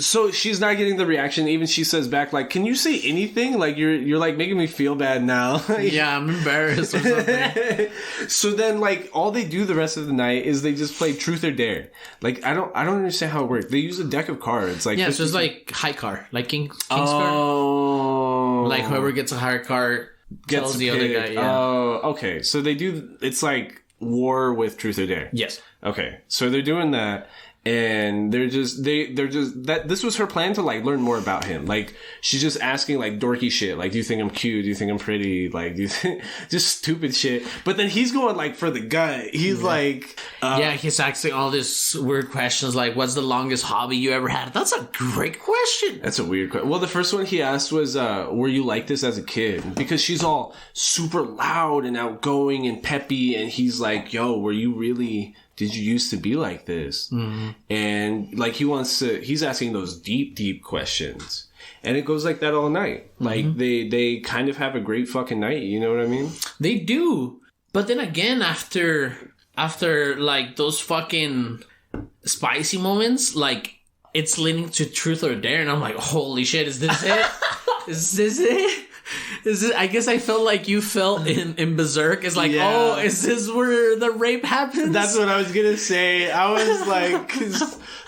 So she's not getting the reaction. Even she says back, like, can you say anything? Like, you're like making me feel bad now. Yeah, I'm embarrassed or something. So then, like, all they do the rest of the night is they just play Truth or Dare. Like, I don't understand how it works. They use a deck of cards. Like, yeah, so it's like high card. Like King's card. Like, whoever gets a higher card tells the other guy. Yeah. Oh, okay. So they do, it's like war with Truth or Dare. Yes. Okay. So they're doing that. And they're just that this was her plan to like learn more about him. Like she's just asking like dorky shit. Like, do you think I'm cute? Do you think I'm pretty? Like, do you think just stupid shit? But then he's going like for the gut. He's like, he's asking all these weird questions like, what's the longest hobby you ever had? That's a great question. That's a weird question. Well, the first one he asked was, were you like this as a kid? Because she's all super loud and outgoing and peppy, and he's like, yo, were you really? Did you used to be like this? Mm-hmm. And like he's asking those deep questions, and it goes like that all night. Mm-hmm. Like they kind of have a great fucking night. You know what I mean? They do. But then again, after like those fucking spicy moments, like it's leading to Truth or Dare, and I'm like, holy shit, is this it? Is this it? I guess I felt like you felt in Berserk. It's like, oh, is this where the rape happens? That's what I was gonna say. I was like,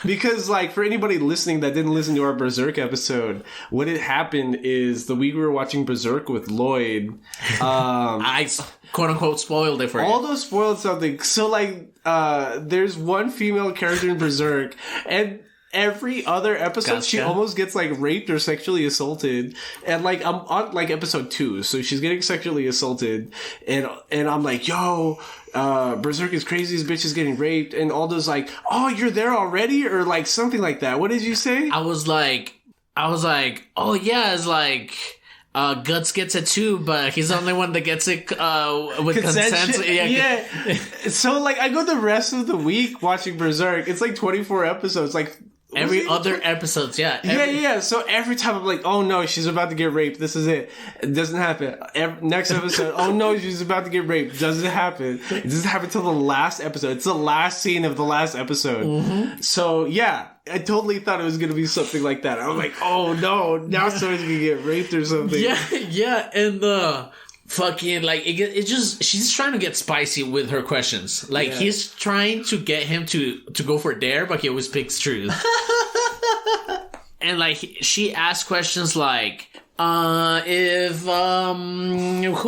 because like for anybody listening that didn't listen to our Berserk episode, what had happened is the week we were watching Berserk with Lloyd, I quote unquote spoiled it for you. All those spoiled something. So like, there's one female character in Berserk, and every other episode, she almost gets like raped or sexually assaulted, and like I'm on like episode 2, so she's getting sexually assaulted, and I'm like, yo, Berserk is crazy. This bitch is getting raped, and Aldo's like, oh, you're there already, or like something like that. What did you say? I was like, oh yeah, it's like. Guts gets it too, but he's the only one that gets it with consent. Yeah. So like I go the rest of the week watching Berserk. It's like 24 episodes. Like Every other episodes, yeah. Yeah. So every time I'm like, oh no, she's about to get raped. This is it. It doesn't happen. Next episode, oh no, she's about to get raped. Doesn't happen. It doesn't happen till the last episode. It's the last scene of the last episode. Mm-hmm. So yeah, I totally thought it was going to be something like that. I'm like, oh no, now someone's going to get raped or something. Yeah. And fucking, like, it just, she's trying to get spicy with her questions. Like, he's trying to get him to go for dare, but he always picks truth. And, like, she asks questions like, who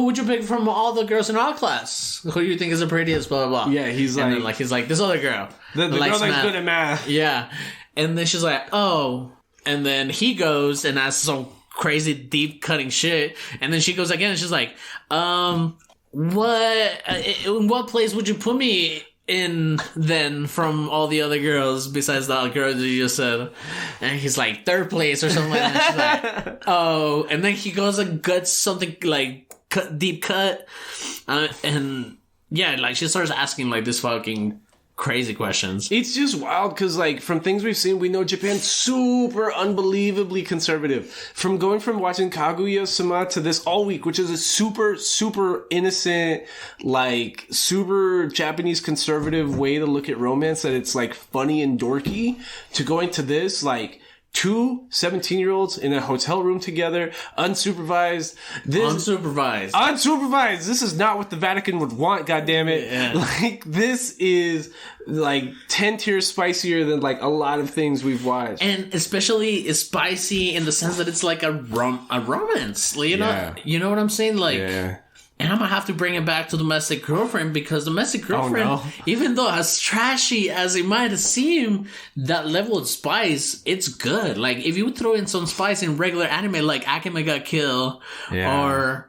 would you pick from all the girls in our class? Who do you think is the prettiest, blah, blah, blah. Yeah, he's like, this other girl. The girl that's good at math. Yeah. And then she's like, oh. And then he goes and asks some crazy deep cutting shit, and then she goes again and she's like, in what place would you put me in then from all the other girls besides the girl that you just said? And he's like, third place or something like that. And she's like, oh. And then he goes and guts something like deep cut, and yeah, like she starts asking like this fucking crazy questions. It's just wild because, like, from things we've seen, we know Japan's super unbelievably conservative. From going from watching Kaguya-sama to this all week, which is a super, super innocent, like, super Japanese conservative way to look at romance, that it's, like, funny and dorky, to going to this, like, two 17-year-olds in a hotel room together, unsupervised. Unsupervised. This is not what the Vatican would want, goddammit. Yeah. Like, this is, like, 10 tiers spicier than, like, a lot of things we've watched. And especially it's spicy in the sense that it's like a romance. You know what I'm saying? Like, and I'm gonna have to bring it back to Domestic Girlfriend, because Domestic Girlfriend, even though as trashy as it might seem, that level of spice, it's good. Like, if you would throw in some spice in regular anime like Akame ga Kill, or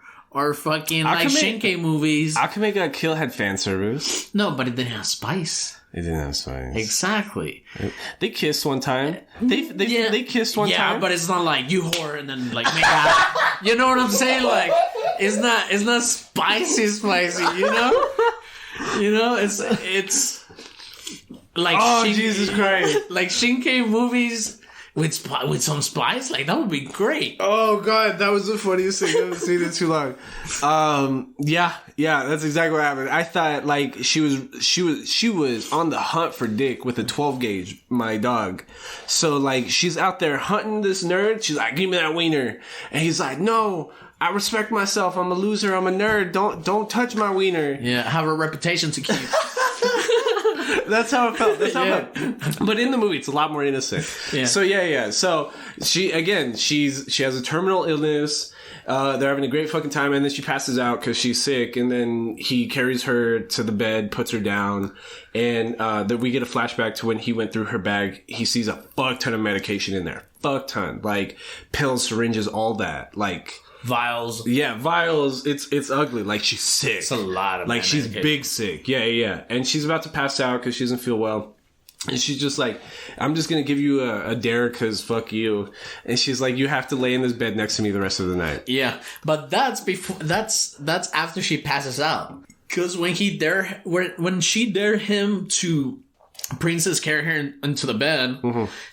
fucking like Shinkai movies. Akame ga Kill had fan service. No, but it didn't have spice. It didn't have spice. Exactly. They kissed one time. They kissed one time. Yeah, but it's not like you whore and then like make out. You know what I'm saying? Like, it's not spicy, you know? You know, it's like, oh, Jesus Christ. Like Shinkai movies with some spice, like, that would be great. Oh God, that was the funniest thing. I haven't seen it too long. Yeah, that's exactly what happened. I thought, like, she was on the hunt for dick with a 12 gauge, my dog. So, like, she's out there hunting this nerd. She's like, give me that wiener. And he's like, no, I respect myself. I'm a loser. I'm a nerd. Don't touch my wiener. Yeah, I have a reputation to keep. That's how it felt. But in the movie, it's a lot more innocent. Yeah. So yeah. So she has a terminal illness. They're having a great fucking time, and then she passes out because she's sick. And then he carries her to the bed, puts her down, and then we get a flashback to when he went through her bag. He sees a fuck ton of medication in there, fuck ton, like pills, syringes, all that, like. Vials. Yeah, vials. It's ugly. Like, she's sick. It's a lot of like, she's big sick. Yeah. And she's about to pass out because she doesn't feel well. And she's just like, I'm just going to give you a dare because fuck you. And she's like, you have to lay in this bed next to me the rest of the night. Yeah. But that's after she passes out. Because when she dared him to princess carry her into the bed,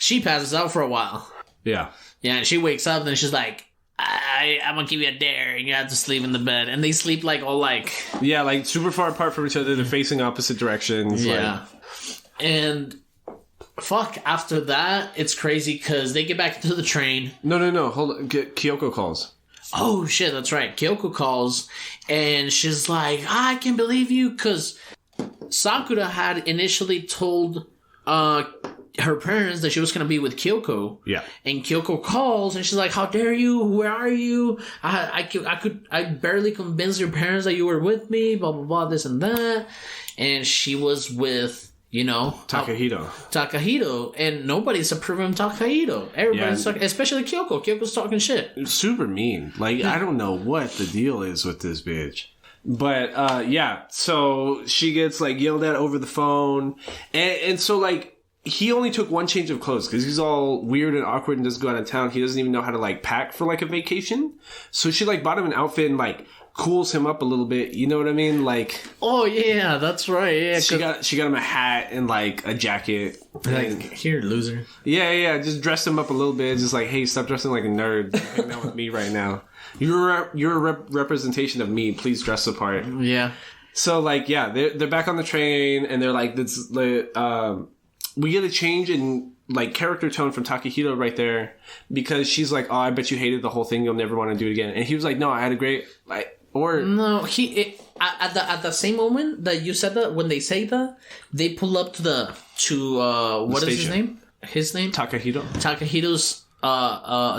she passes out for a while. Yeah. Yeah, and she wakes up and she's like, I'm gonna give you a dare and you have to sleep in the bed. And they sleep like all like... Yeah, like super far apart from each other. They're facing opposite directions. Yeah. Like... And fuck, after that, it's crazy because they get back into the train. No. Hold on. Kyoko calls. Oh shit, that's right. Kyoko calls and she's like, I can't believe you, because Sakura had initially told her parents that she was going to be with Kyoko. Yeah. And Kyoko calls and she's like, how dare you? Where are you? I barely convinced your parents that you were with me, blah, blah, blah, this and that. And she was with, Takahito. And nobody's approving Takahito. Everybody's talking, especially Kyoko. Kyoko's talking shit. Super mean. Like, I don't know what the deal is with this bitch. But, so she gets, like, yelled at over the phone. And so, like, he only took one change of clothes because he's all weird and awkward and doesn't go out of town. He doesn't even know how to like pack for like a vacation. So she like bought him an outfit and like cools him up a little bit. You know what I mean? Like, oh yeah, that's right. Yeah, she got him a hat and like a jacket. Like, here, loser. Yeah. Just dressed him up a little bit. Just like, hey, stop dressing like a nerd. Hang out with me right now. You're a representation of me. Please dress the part. Yeah. So like, yeah, they're back on the train and they're like, we get a change in like character tone from Takahito right there because she's like, oh, I bet you hated the whole thing. You'll never want to do it again. And he was like, no, I had a great no. At the same moment that you said that, when they say that, they pull up to what is his name? His name Takahito's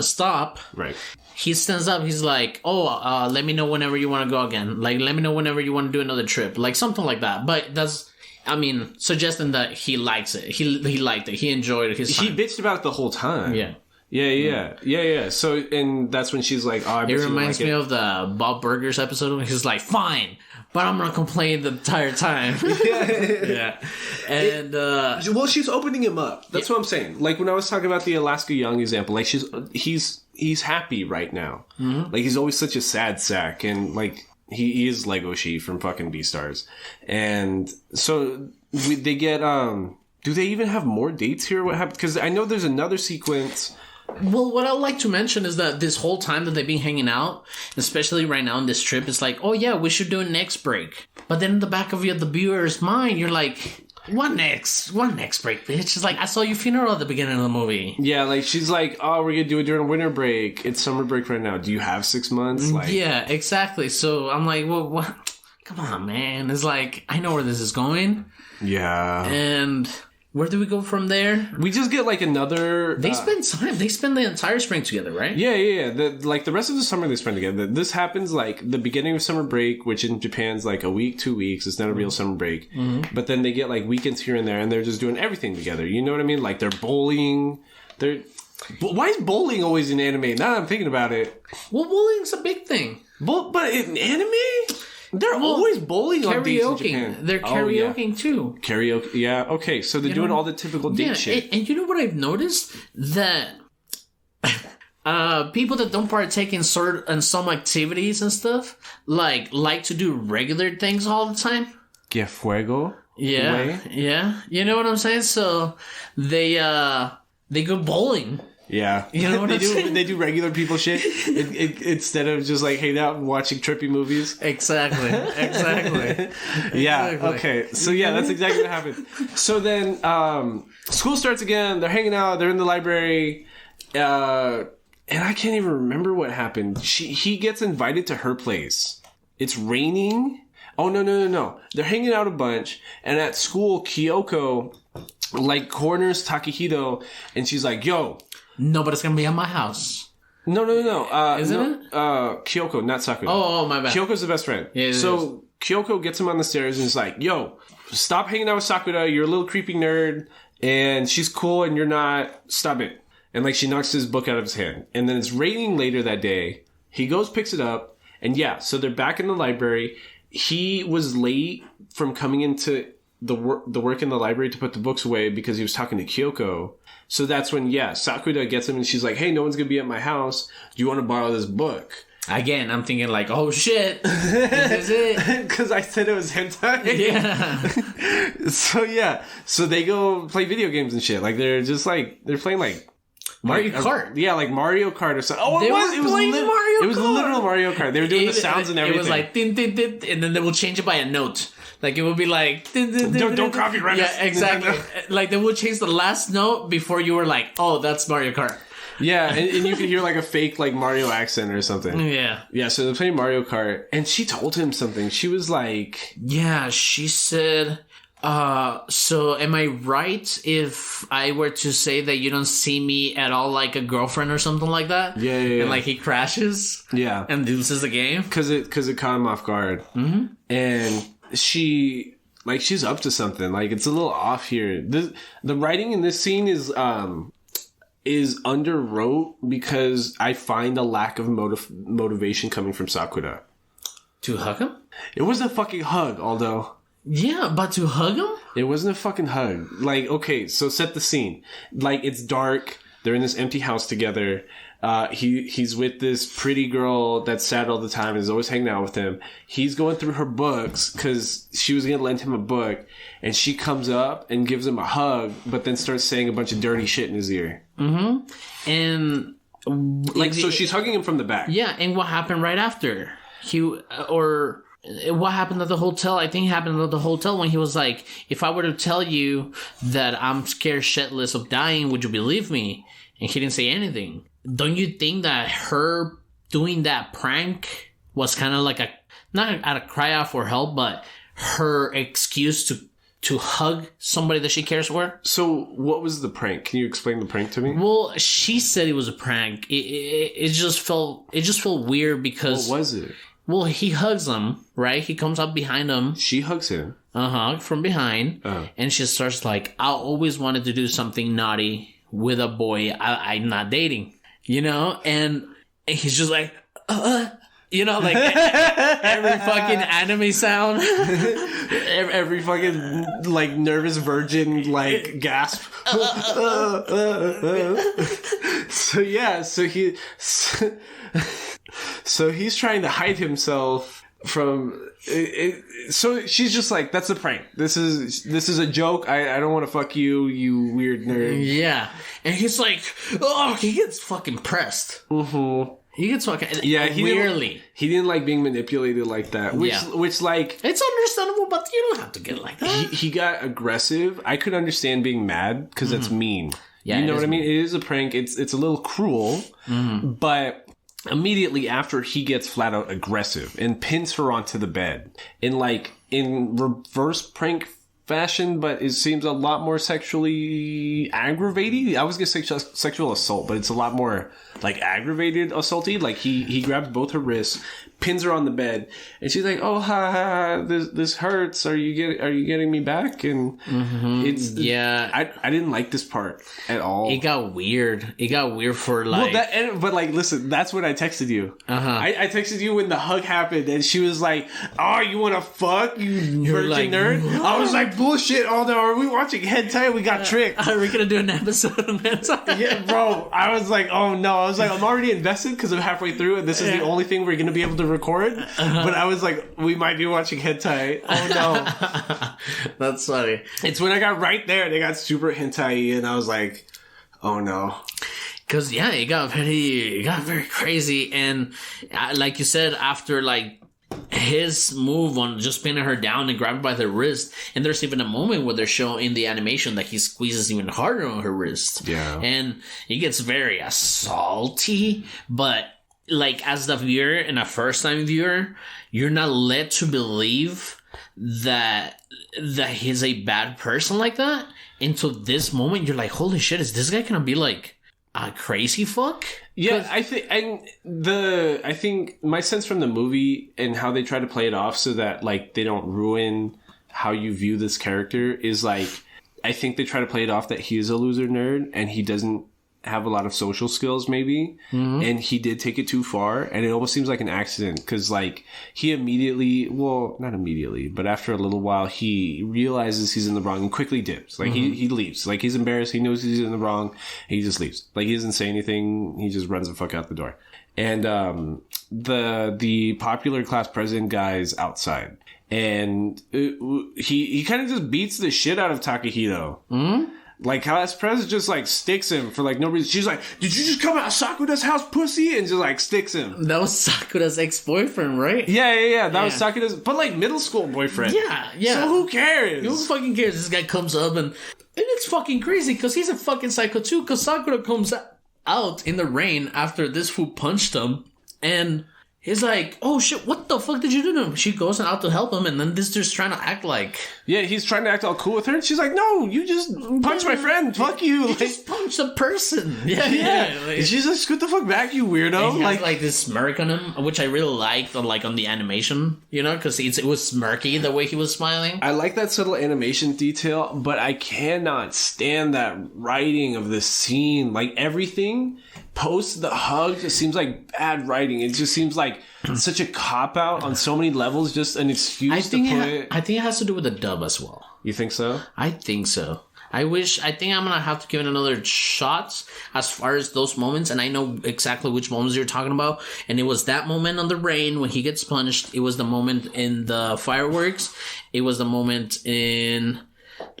stop. Right. He stands up. He's like, oh, let me know whenever you want to go again. Like, let me know whenever you want to do another trip. Like something like that. But that's. I mean, suggesting that he likes it. He liked it. He enjoyed it. He bitched about it the whole time. Yeah. Yeah. So, and that's when she's like, oh, I bet it reminds me of the Bob Burgers episode when he's like, fine, but I'm going to complain the entire time. Yeah. And, well, she's opening him up. That's what I'm saying. Like, when I was talking about the Alaska Young example, like, he's happy right now. Mm-hmm. Like, he's always such a sad sack. And, like, he is Legoshi from fucking Beastars. And so they get, do they even have more dates here? What happened? Because I know there's another sequence. Well, what I'd like to mention is that this whole time that they've been hanging out, especially right now on this trip, it's like, oh yeah, we should do a next break. But then in the back of the viewer's mind, you're like, what next break, bitch? It's like, I saw your funeral at the beginning of the movie. Yeah, like, she's like, oh, we're gonna do it during winter break. It's summer break right now. Do you have 6 months? Like, yeah, exactly. So I'm like, well, what? Come on, man. It's like, I know where this is going. Yeah. And where do we go from there? We just get like another... They spend time. They spend the entire spring together, right? Yeah. The rest of the summer they spend together. This happens like the beginning of summer break, which in Japan's like a week, 2 weeks. It's not a real summer break. Mm-hmm. But then they get like weekends here and there and they're just doing everything together. You know what I mean? Like they're bowling. Why is bowling always in anime? Now that I'm thinking about it. Well, bowling's a big thing. But in anime... They're always bowling on dates in Japan. They're karaokeing too. Karaoke, yeah. Okay, so they're doing all the typical date shit. And you know what I've noticed? That people that don't partake in some activities and stuff, like to do regular things all the time. Que fuego. Yeah. You know what I'm saying? So they go bowling. Yeah. You know what they do? They do regular people shit instead of just like hanging out and watching trippy movies. Exactly. Yeah. Okay. So yeah, that's exactly what happened. So then, school starts again. They're hanging out. They're in the library. And I can't even remember what happened. He gets invited to her place. It's raining. Oh, no. They're hanging out a bunch. And at school, Kyoko like corners Takahito and she's like, yo, nobody's gonna be at my house. No. Isn't it? Kyoko, not Sakura. Oh, my bad. Kyoko's the best friend. Yeah, so Kyoko gets him on the stairs and is like, yo, stop hanging out with Sakura. You're a little creepy nerd. And she's cool and you're not. Stop it. And like she knocks his book out of his hand. And then it's raining later that day. He goes, picks it up. And yeah, so they're back in the library. He was late from coming into the work in the library to put the books away because he was talking to Kyoko. So that's when, Sakura gets him and she's like, hey, no one's going to be at my house. Do you want to borrow this book? Again, I'm thinking like, oh shit, this is it. Because I said it was hentai. Yeah. So they go play video games and shit. Like they're playing like Mario Kart. Yeah, like Mario Kart or something. Oh, it was literal Mario Kart. They were doing the sounds and everything. It was like din, din, din, and then they will change it by a note. Like it would be like din, din, din, don't copyright us. Yeah, exactly. Like they would change the last note before you were like, oh, that's Mario Kart. Yeah, and you could hear like a fake like Mario accent or something. Yeah. So they're playing Mario Kart, and she told him something. She was like, yeah, she said, so am I right if I were to say that you don't see me at all like a girlfriend or something like that? Yeah. And like he crashes. Yeah. And loses the game. Because it caught him off guard. Mm-hmm. And she's up to something. Like it's a little off here. The writing in this scene is underwrote because I find a lack of motivation coming from Sakura. To hug him? It was a fucking hug, although... Yeah, but to hug him? It wasn't a fucking hug. Like, okay, so set the scene. Like, it's dark. They're in this empty house together. He's with this pretty girl that's sad all the time and is always hanging out with him. He's going through her books because she was going to lend him a book. And she comes up and gives him a hug, but then starts saying a bunch of dirty shit in his ear. Mm-hmm. And... like, so she's hugging him from the back. Yeah, and what happened right after? What happened at the hotel? I think it happened at the hotel when he was like, if I were to tell you that I'm scared shitless of dying, would you believe me? And he didn't say anything. Don't you think that her doing that prank was kind of like not a cry out for help, but her excuse to hug somebody that she cares for? So what was the prank? Can you explain the prank to me? Well, she said it was a prank. It just felt weird because... What was it? Well, he hugs him, right? He comes up behind him. She hugs him. From behind. And she starts like, I always wanted to do something naughty with a boy I'm not dating. You know? And he's just like, you know, like every fucking anime sound. every fucking, like, nervous virgin, like, gasp. So he's trying to hide himself from it. So she's just like, that's a prank. This is a joke. I don't want to fuck you, you weird nerd. Yeah. And he's like, oh, he gets fucking pressed. Mm-hmm. He gets fucking... Yeah, he didn't like being manipulated like that. Which, like... It's understandable, but you don't have to get like that. He got aggressive. I could understand being mad, because that's mean. Yeah, you know what I mean? It is a prank. It's a little cruel. Mm-hmm. But immediately after, he gets flat out aggressive and pins her onto the bed. In reverse prank fashion, but it seems a lot more sexually aggravating. I was gonna say sexual assault, but it's a lot more like aggravated assaulty. Like he grabs both her wrists, pins her on the bed, and she's like, "Oh, ha, this hurts. Are you getting me back?" And I didn't like this part at all. It got weird. It got weird for like. But like, listen, that's when I texted you. I texted you when the hug happened, and she was like, "Oh, you want to fuck, you virgin like, nerd?" I was like, "Bullshit! Oh no, are we watching hentai? We got tricked. Are we gonna do an episode on hentai?" Yeah, bro. I was like, "Oh no." I was like, I'm already invested because I'm halfway through, and this is the only thing we're gonna be able to record. But I was like, we might be watching hentai. Oh no. That's funny. It's when I got right there, they got super hentai, and I was like, oh no. Because it got very crazy, and like you said, after like his move on just pinning her down and grabbing by the wrist, and there's even a moment where they're showing in the animation that he squeezes even harder on her wrist. Yeah, and he gets very assaulty, but like as the viewer and a first time viewer, you're not led to believe that he's a bad person like that. Until this moment, you're like, holy shit, is this guy gonna be like a crazy fuck? Yeah, I think my sense from the movie and how they try to play it off so that like they don't ruin how you view this character is like, I think they try to play it off that he is a loser nerd and he doesn't have a lot of social skills maybe, and he did take it too far, and it almost seems like an accident because like he immediately, well, not immediately, but after a little while he realizes he's in the wrong and quickly dips. Like he leaves. Like he's embarrassed, he knows he's in the wrong, and he just leaves. Like he doesn't say anything, he just runs the fuck out the door. And the popular class president guy's outside, and he kind of just beats the shit out of Takahito. Like, class president just, like, sticks him for, like, no reason. She's like, did you just come out of Sakura's house, pussy? And just, like, sticks him. That was Sakura's ex-boyfriend, right? Yeah. That was Sakura's, but, like, middle school boyfriend. Yeah. So who cares? Who fucking cares? This guy comes up and it's fucking crazy because he's a fucking psycho, too. Because Sakura comes out in the rain after this fool punched him. And he's like, oh shit, what the fuck did you do to him? She goes out to help him, and then this dude's trying to act like... Yeah, he's trying to act all cool with her, and she's like, no, you just punched my friend, fuck you. You just punched a person. Yeah. Like, she's like, scoot the fuck back, you weirdo. And he has like this smirk on him, which I really liked on the animation, you know, because it was smirky the way he was smiling. I like that subtle animation detail, but I cannot stand that writing of this scene. Like, everything post the hug just seems like bad writing. It just seems like such a cop out on so many levels. Just an excuse to put it. I think it has to do with the dub as well. You think so? I think so. I think I'm gonna have to give it another shot as far as those moments, and I know exactly which moments you're talking about. And it was that moment on the rain when he gets punched. It was the moment in the fireworks. It was the moment in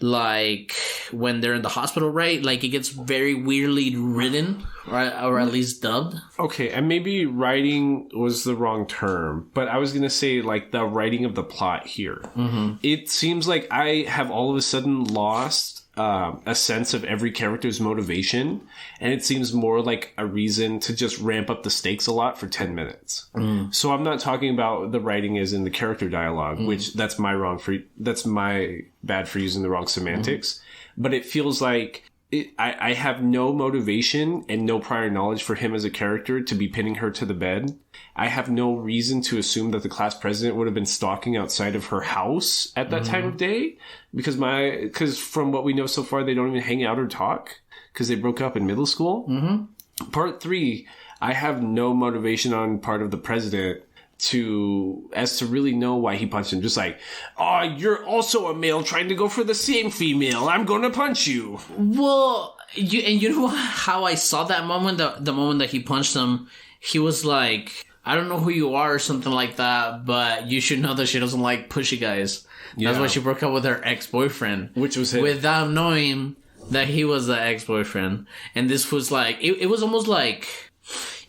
like when they're in the hospital, right? Like it gets very weirdly written, right, or at least dubbed. Okay, and maybe writing was the wrong term, but I was gonna say like the writing of the plot here. Mm-hmm. It seems like I have all of a sudden lost a sense of every character's motivation, and it seems more like a reason to just ramp up the stakes a lot for 10 minutes. So I'm not talking about the writing as in the character dialogue, which that's my bad for using the wrong semantics, but it feels like I have no motivation and no prior knowledge for him as a character to be pinning her to the bed. I have no reason to assume that the class president would have been stalking outside of her house at that time of day, because from what we know so far, they don't even hang out or talk because they broke up in middle school. Part 3, I have no motivation on part of the president to really know why he punched him. Just like, oh, you're also a male trying to go for the same female. I'm going to punch you. Well, you know how I saw that moment, the moment that he punched him, he was like, I don't know who you are or something like that, but you should know that she doesn't like pushy guys. Yeah. That's why she broke up with her ex-boyfriend. Which was him. Without knowing that he was the ex-boyfriend. And this was like, it was almost like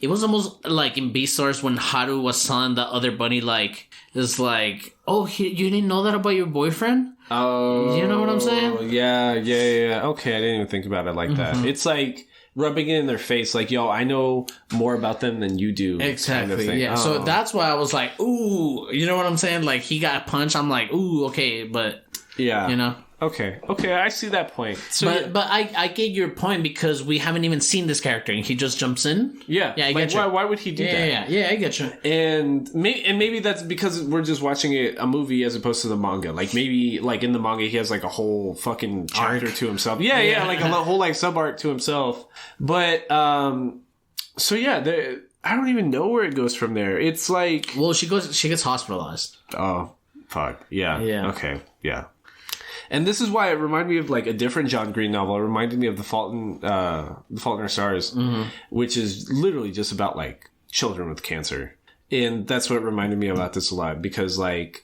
in Beastars when Haru was telling the other bunny, like, it's like, oh, you didn't know that about your boyfriend? Oh. You know what I'm saying? Yeah. Okay, I didn't even think about it like that. It's like rubbing it in their face, like, yo, I know more about them than you do. Exactly, kind of yeah. Oh. So that's why I was like, ooh, you know what I'm saying? Like, he got punched. I'm like, ooh, okay, but, yeah, you know. Okay, I see that point. So, but I get your point because we haven't even seen this character and he just jumps in. Yeah, I get you. Why would he do that? Yeah, I get you. And maybe that's because we're just watching a movie as opposed to the manga. Like maybe like in the manga he has like a whole fucking chapter to himself. Yeah, like a whole like sub arc to himself. But so yeah, I don't even know where it goes from there. It's like, well, she gets hospitalized. Oh fuck yeah. Okay yeah. And this is why it reminded me of like a different John Green novel. It reminded me of The Fault in Our Stars, which is literally just about like children with cancer. And that's what reminded me about this a lot because like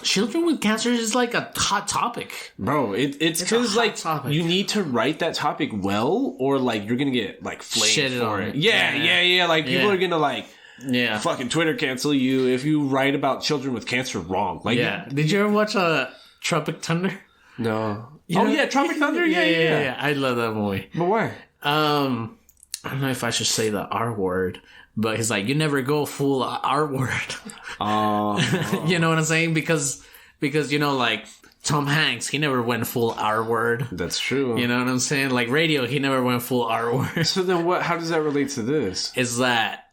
children with cancer is like a hot topic. Bro, it's because like topic. You need to write that topic well or like you're gonna get like flamed for it. Yeah. Like people are gonna like fucking Twitter cancel you if you write about children with cancer wrong. Like Did you ever watch Tropic Thunder? No. Tropic Thunder? Yeah. I love that movie. But why? I don't know if I should say the R word, but he's like, you never go full R word. You know what I'm saying? Because you know, like Tom Hanks, he never went full R word. That's true. You know what I'm saying? Like Radio, he never went full R word. So then how does that relate to this? Is that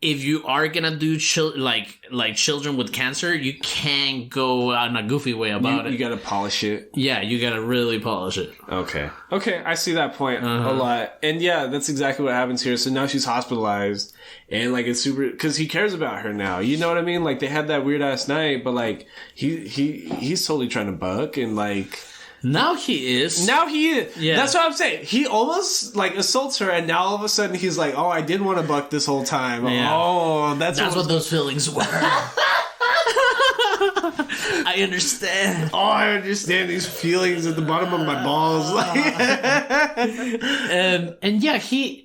if you are gonna do like children with cancer, you can't go on a goofy way about it. You gotta polish it. Yeah, you gotta really polish it. Okay, I see that point a lot. And yeah, that's exactly what happens here. So now she's hospitalized, and like it's super because he cares about her now. You know what I mean? Like they had that weird ass night, but like he's totally trying to buck and like. Now he is. Yeah. That's what I'm saying. He almost like assaults her, and now all of a sudden he's like, "Oh, I did want to buck this whole time." Yeah. Oh, that's what those feelings were. I understand. Oh, I understand these feelings at the bottom of my balls. and yeah, he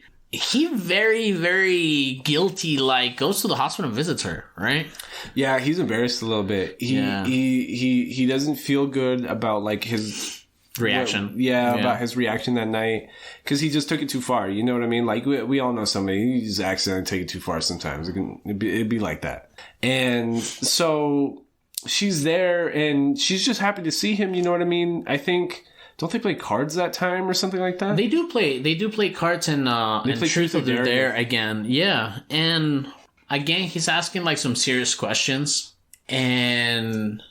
very, very guilty. Like goes to the hospital and visits her, right? Yeah, he's embarrassed a little bit. He doesn't feel good about like his reaction. About his reaction that night because he just took it too far. You know what I mean? Like we all know somebody you just accidentally take it too far. Sometimes it'd be like that. And so she's there and she's just happy to see him. You know what I mean? I think. Don't they play cards that time or something like that? They do play cards in Truth or Dare again. Yeah. And again, he's asking like some serious questions. And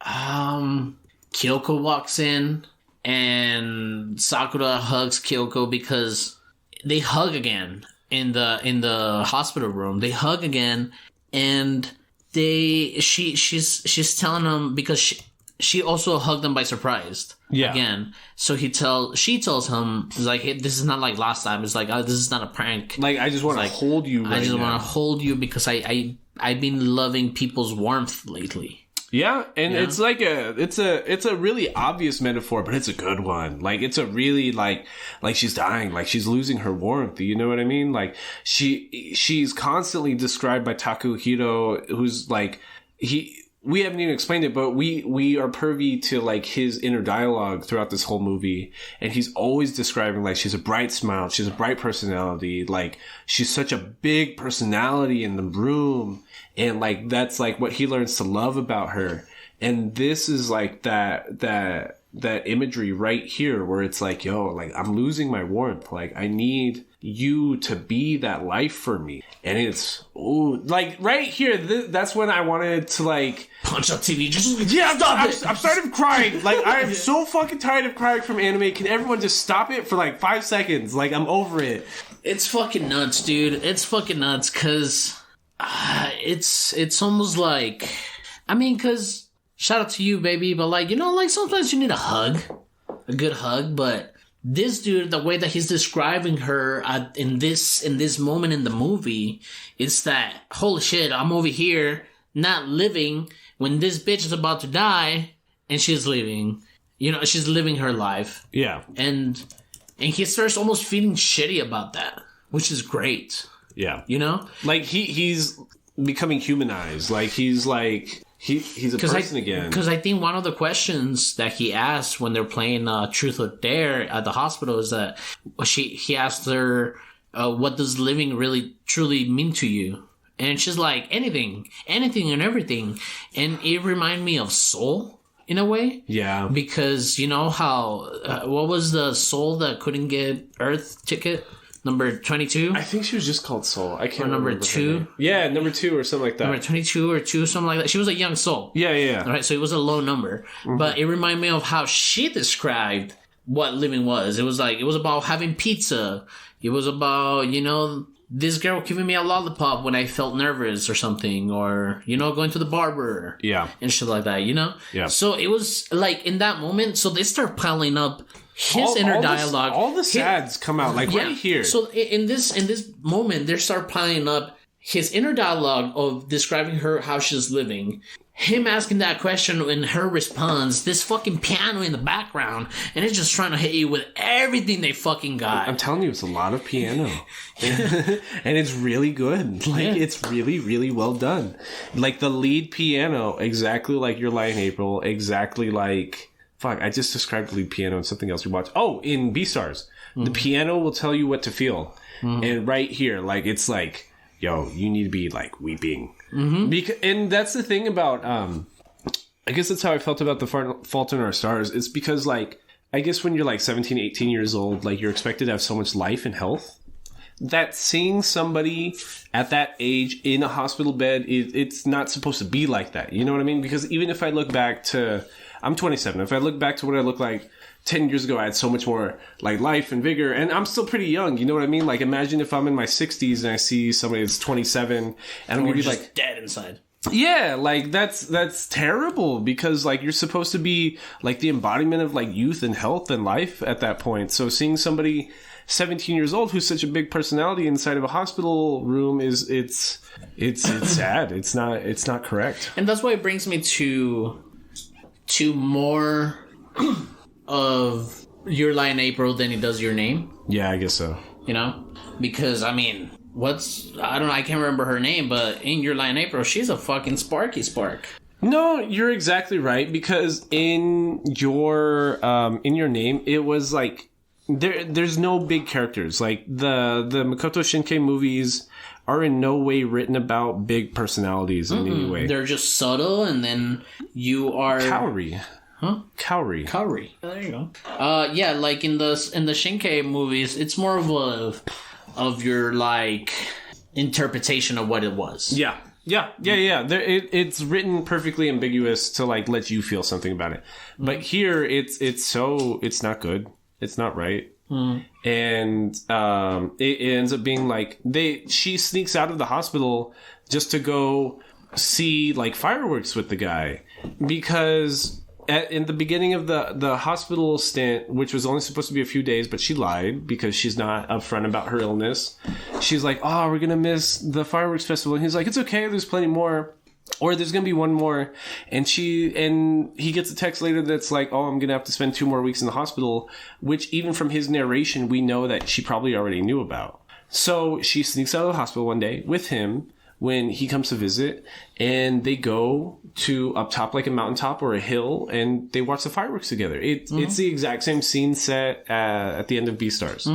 Kyoko walks in and Sakura hugs Kyoko because they hug again in the hospital room. They hug again, and she's telling him, because she also hugged him by surprise. Yeah. Again. So she tells him, like, hey, this is not like last time. It's like, oh, this is not a prank. Like, I just want to hold you right now. I just want to hold you because I've been loving people's warmth lately. Yeah, and it's like it's a really obvious metaphor, but it's a good one. Like, it's a really like she's dying, like she's losing her warmth. You know what I mean? Like, she's constantly described by Takuhiro, who's like, we haven't even explained it, but we are privy to like his inner dialogue throughout this whole movie, and he's always describing like she's a bright smile, she's a bright personality, like she's such a big personality in the room. And, like, that's, like, what he learns to love about her. And this is, like, that imagery right here where it's like, yo, like, I'm losing my warmth. Like, I need you to be that life for me. And it's, ooh, like, right here, that's when I wanted to, like... punch up TV. Just stop it! I'm starting crying. Like, I am so fucking tired of crying from anime. Can everyone just stop it for, like, 5 seconds? Like, I'm over it. It's fucking nuts, dude. It's fucking nuts, because... it's almost like, I mean, cause shout out to you, baby, but like, you know, like sometimes you need a good hug, but this dude, the way that he's describing her in this moment in the movie, it's that, holy shit, I'm over here not living when this bitch is about to die and she's living, you know, she's living her life. Yeah. And he starts almost feeling shitty about that, which is great. Yeah. You know? Like, he's becoming humanized. Like, he's like, he's a person again. Because I think one of the questions that he asked when they're playing Truth or Dare at the hospital is that he asked her, what does living really truly mean to you? And she's like, anything and everything. And it reminded me of Soul in a way. Yeah. Because you know how, what was the Soul that couldn't get Earth ticket? Number 22? I think she was just called Soul. I can't remember. Number 2? Yeah, number 2 or something like that. Number 22 or 2, something like that. She was a young soul. Yeah. All right, so it was a low number. Mm-hmm. But it reminded me of how she described what living was. It was like, it was about having pizza. It was about, you know, this girl giving me a lollipop when I felt nervous or something. Or, you know, going to the barber. Yeah. And shit like that, you know? Yeah. So it was like in that moment, so they start piling up his inner dialogue. All the sads come out, like, right here. So in this moment, they start piling up his inner dialogue of describing her, how she's living. Him asking that question and her response, this fucking piano in the background, and it's just trying to hit you with everything they fucking got. I'm telling you, it's a lot of piano. And it's really good. Like, it's really, really well done. Like, the lead piano, exactly like Your Lie in April, exactly like... Fuck, I just described the lead piano in something else we watched. Oh, in Beastars. Mm-hmm. The piano will tell you what to feel. Mm-hmm. And right here, like, it's like, yo, you need to be, like, weeping. Mm-hmm. And that's the thing about, I guess that's how I felt about The Fault in Our Stars. It's because, like, I guess when you're, like, 17, 18 years old, like, you're expected to have so much life and health. That seeing somebody at that age in a hospital bed, it's not supposed to be like that. You know what I mean? Because even if I look back to... I'm 27. If I look back to what I looked like 10 years ago, I had so much more like life and vigor, and I'm still pretty young. You know what I mean? Like, imagine if I'm in my 60s and I see somebody that's 27 and I'm gonna be just like dead inside. Yeah, like that's terrible because like you're supposed to be like the embodiment of like youth and health and life at that point. So seeing somebody 17 years old who's such a big personality inside of a hospital room it's sad. It's not correct. And that's why it brings me to more of Your Lie in April than it does Your Name. Yeah, I guess so. You know? Because, I mean, I don't know, I can't remember her name, but in Your Lie in April, she's a fucking Sparky Spark. No, you're exactly right, because in your name, it was like, there's no big characters. Like, the Makoto Shinkai movies are in no way written about big personalities in any way. They're just subtle, and then you are... Kaori. Huh? Kaori. There you go. Yeah, like in the Shinkai movies, it's more of your, like, interpretation of what it was. Yeah. It's written perfectly ambiguous to, like, let you feel something about it. But here, it's not good. It's not right. And it ends up being like she sneaks out of the hospital just to go see like fireworks with the guy, because in the beginning of the hospital stint, which was only supposed to be a few days, but she lied because she's not upfront about her illness. She's like, oh, we're gonna miss the fireworks festival, and he's like, it's okay, there's plenty more. Or there's going to be one more. And he gets a text later that's like, oh, I'm going to have to spend 2 more weeks in the hospital, which even from his narration, we know that she probably already knew about. So she sneaks out of the hospital one day with him when he comes to visit, and they go to up top, like a mountaintop or a hill, and they watch the fireworks together. It's the exact same scene set at the end of Beastars.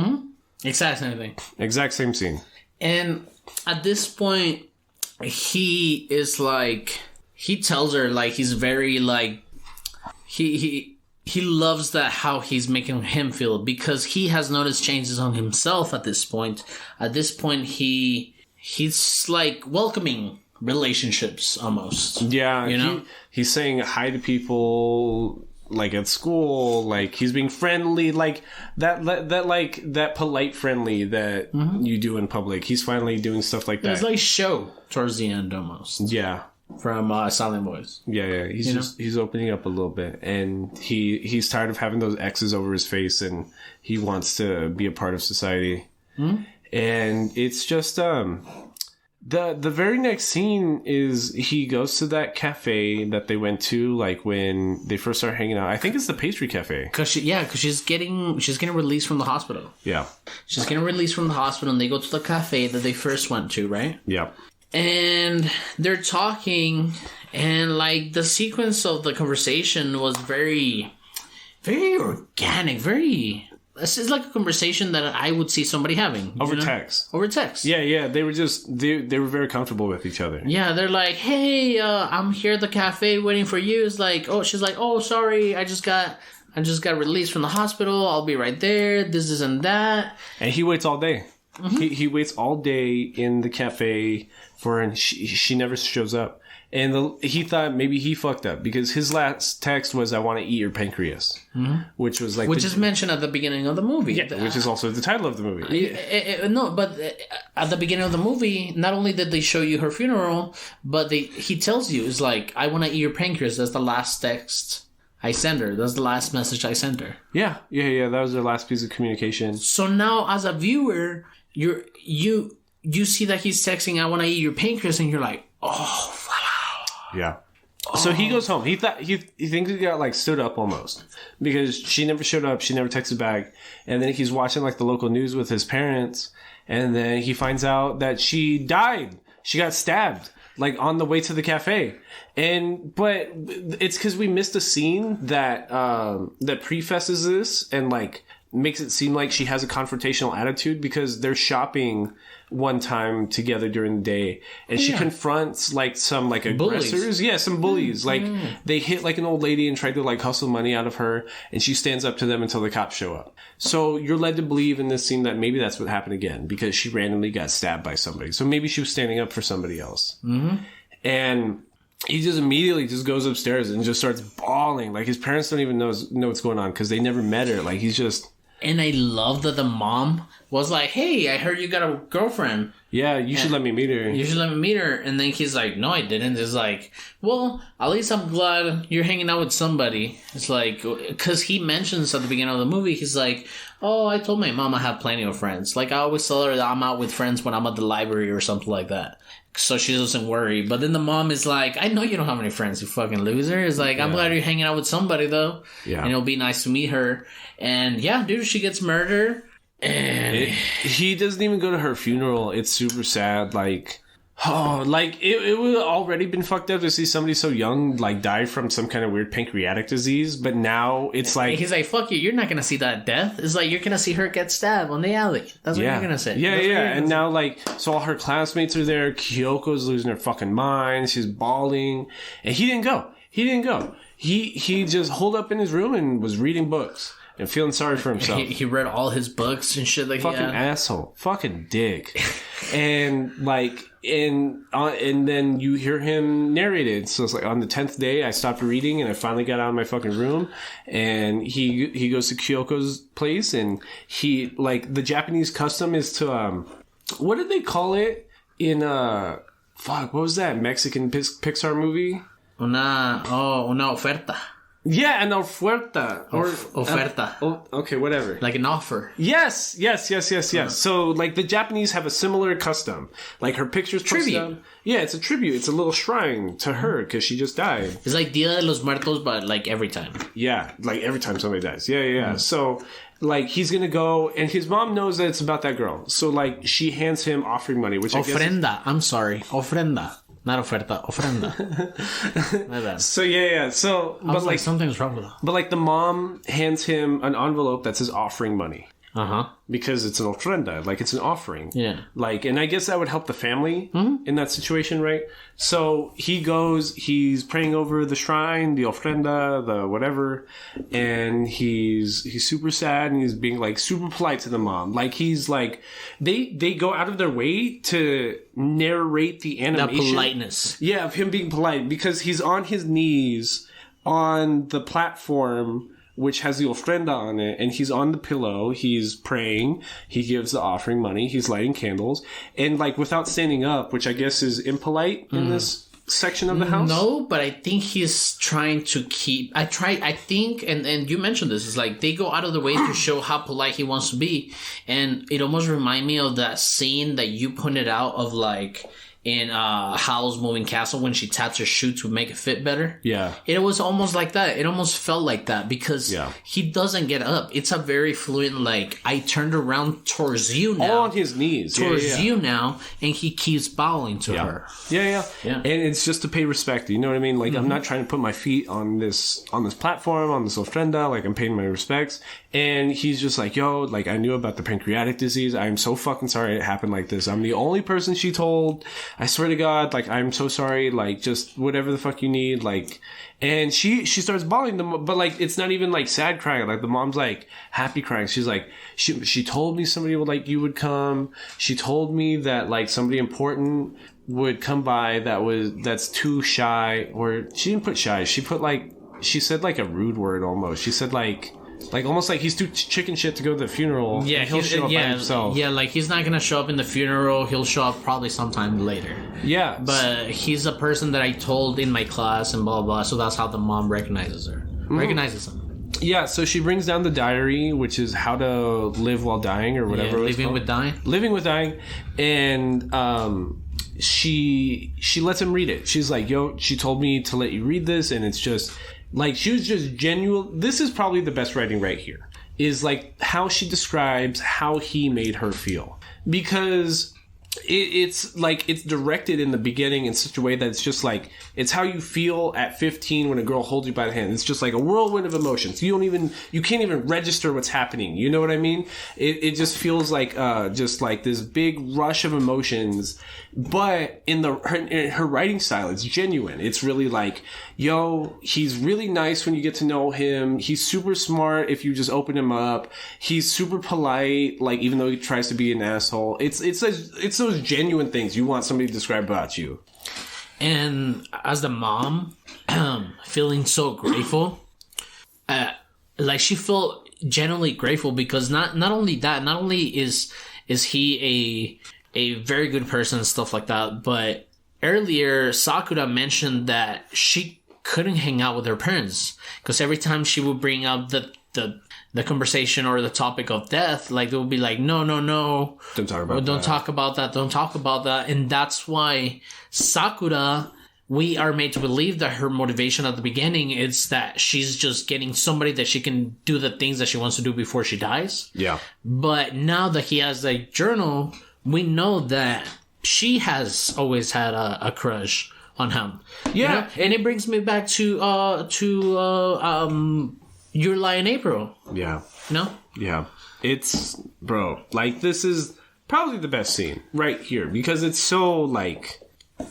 Exact same thing. Exact same scene. And at this point, he is like, he tells her like he's very like he loves that how he's making him feel, because he has noticed changes on himself at this point. At this point, he's like welcoming relationships almost. Yeah, you know, he's saying hi to people like at school, like he's being friendly, like that polite friendly that you do in public. He's finally doing stuff like that. It's like show towards the end almost. Yeah. From Silent Boys. Yeah. He's opening up a little bit, and he's tired of having those X's over his face, and he wants to be a part of society. And it's just the very next scene is he goes to that cafe that they went to, like when they first started hanging out. I think it's the pastry cafe. Cause she's getting released from the hospital. Yeah. She's getting released from the hospital, and they go to the cafe that they first went to, right? Yeah. And they're talking, and like the sequence of the conversation was very, very organic, very... This is like a conversation that I would see somebody having. Over text. Over text. Yeah. They were they were very comfortable with each other. Yeah, they're like, hey, I'm here at the cafe waiting for you. It's like, oh, she's like, oh, sorry, I just got released from the hospital. I'll be right there. This and that. And he waits all day. He waits all day in the cafe for her, and she never shows up. And he thought maybe he fucked up, because his last text was, I want to eat your pancreas. Which was like... Which is mentioned at the beginning of the movie. Yeah, which is also the title of the movie. No, but at the beginning of the movie, not only did they show you her funeral, but he tells you, it's like, I want to eat your pancreas. That's the last text I sent her. That's the last message I sent her. Yeah. That was their last piece of communication. So now, as a viewer, you see that he's texting, I want to eat your pancreas, and you're like, oh, yeah. So he goes home. He thought he thinks he got like stood up almost, because she never showed up. She never texted back. And then he's watching like the local news with his parents, and then he finds out that she died. She got stabbed like on the way to the cafe. But it's because we missed a scene that prefaces this and like makes it seem like she has a confrontational attitude, because they're shopping one time together during the day, and she confronts like some like aggressors. Bullies. Yeah, some bullies. Like they hit like an old lady and tried to like hustle money out of her, and she stands up to them until the cops show up. So you're led to believe in this scene that maybe that's what happened again, because she randomly got stabbed by somebody. So maybe she was standing up for somebody else. And he just immediately just goes upstairs and just starts bawling. Like his parents don't even know what's going on, because they never met her. Like he's just... And I love that the mom was like, hey, I heard you got a girlfriend. Yeah, you should let me meet her. You should let me meet her. And then he's like, no, I didn't. It's like, well, at least I'm glad you're hanging out with somebody. It's like, because he mentions at the beginning of the movie, he's like, oh, I told my mom I have plenty of friends. Like, I always tell her that I'm out with friends when I'm at the library or something like that, so she doesn't worry. But then the mom is like, I know you don't have any friends, you fucking loser. It's like, I'm glad you're hanging out with somebody, though. Yeah. And it'll be nice to meet her. And yeah, dude, she gets murdered. And he doesn't even go to her funeral. It's super sad. Like, oh, like it would have already been fucked up to see somebody so young like die from some kind of weird pancreatic disease. But now it's like, he's like, fuck you, you're not gonna see that death. It's like, you're gonna see her get stabbed on the alley. That's what you're gonna say. Yeah. And now like, so all her classmates are there. Kyoko's losing her fucking mind. She's bawling, and he didn't go. He just holed up in his room and was reading books and feeling sorry for himself. He read all his books and shit like that. Fucking asshole. Fucking dick. And like, and then you hear him narrate it. So it's like on the 10th day, I stopped reading and I finally got out of my fucking room, and he goes to Kyoko's place, and he, like, the Japanese custom is to what did they call it in what was that Mexican Pixar movie? Una oferta. Yeah, an oferta. Or oferta. Okay, whatever. Like an offer. Yes. So, like, the Japanese have a similar custom. Like, her picture's posted Tribute. on- Yeah, it's a tribute. It's a little shrine to her because she just died. It's like Dia de los Muertos, but like every time. Yeah, like every time somebody dies. Yeah. So, like, he's gonna go, and his mom knows that it's about that girl. So, like, she hands him offering money, which I guess... Ofrenda. I'm sorry. Ofrenda. Not oferta. Ofrenda. My bad. So, yeah. So, I was like, something's wrong with that. But, like, the mom hands him an envelope that says offering money. Uh-huh. Because it's an ofrenda, like, it's an offering. Yeah. Like, and I guess that would help the family in that situation, right? So he goes, he's praying over the shrine, the ofrenda, the whatever, and he's super sad, and he's being, like, super polite to the mom. Like, he's like, they go out of their way to narrate the animation. That politeness. Yeah, of him being polite, because he's on his knees on the platform, which has the ofrenda on it, and he's on the pillow, he's praying, he gives the offering money, he's lighting candles, and, like, without standing up, which I guess is impolite in this section of the house. No, but I think he's trying to keep... I think, and you mentioned this, it's like they go out of the way to show how polite he wants to be, and it almost reminds me of that scene that you pointed out of, like... in Howl's Moving Castle when she taps her shoe to make it fit better. Yeah. It was almost like that. It almost felt like that because he doesn't get up. It's a very fluent, like, I turned around towards you now. All on his knees. Towards you now, and he keeps bowing to her. Yeah. And it's just to pay respect. You know what I mean? Like, I'm not trying to put my feet on this platform, on this ofrenda. Like, I'm paying my respects. And he's just like, yo, like, I knew about the pancreatic disease. I'm so fucking sorry it happened like this. I'm the only person she told. I swear to God, like, I'm so sorry. Like, just whatever the fuck you need. Like, and she starts bawling them, but, like, it's not even, like, sad crying. Like, the mom's, like, happy crying. She's like, she told me somebody would, like, you would come. She told me that, like, somebody important would come by that's too shy. Or she didn't put shy. She put, like, she said, like, a rude word almost. She said, like almost like he's too chicken shit to go to the funeral. Yeah, he'll show up by himself. Yeah, like, he's not gonna show up in the funeral. He'll show up probably sometime later. Yeah, but he's a person that I told in my class and blah blah blah. So that's how the mom recognizes her. Recognizes him. Yeah, so she brings down the diary, which is how to live while dying or whatever. Yeah, living with dying. Living with dying, and she lets him read it. She's like, "Yo," she told me to let you read this, and it's just. Like, she was just genuine. This is probably the best writing right here. Is, like, how she describes how he made her feel. Because it's, like, it's directed in the beginning in such a way that it's just, like, it's how you feel at 15 when a girl holds you by the hand. It's just, like, a whirlwind of emotions. You can't even register what's happening. You know what I mean? It just feels like, just, like, this big rush of emotions. But in her writing style, it's genuine. It's really like, yo, he's really nice when you get to know him. He's super smart if you just open him up. He's super polite, like, even though he tries to be an asshole. It's those genuine things you want somebody to describe about you. And as the mom, feeling so grateful, like, she felt genuinely grateful because not only is he a very good person and stuff like that, but earlier Sakura mentioned that she couldn't hang out with her parents because every time she would bring up the conversation or the topic of death, like, they would be like, no, don't talk about don't talk about that. And that's why Sakura, we are made to believe that her motivation at the beginning is that she's just getting somebody that she can do the things that she wants to do before she dies. Yeah. But now that he has a journal, we know that she has always had a crush on him. Yeah. You know? And it brings me back to Your Lie in April. Yeah. No? Yeah. It's, bro, like, this is probably the best scene right here because it's so, like,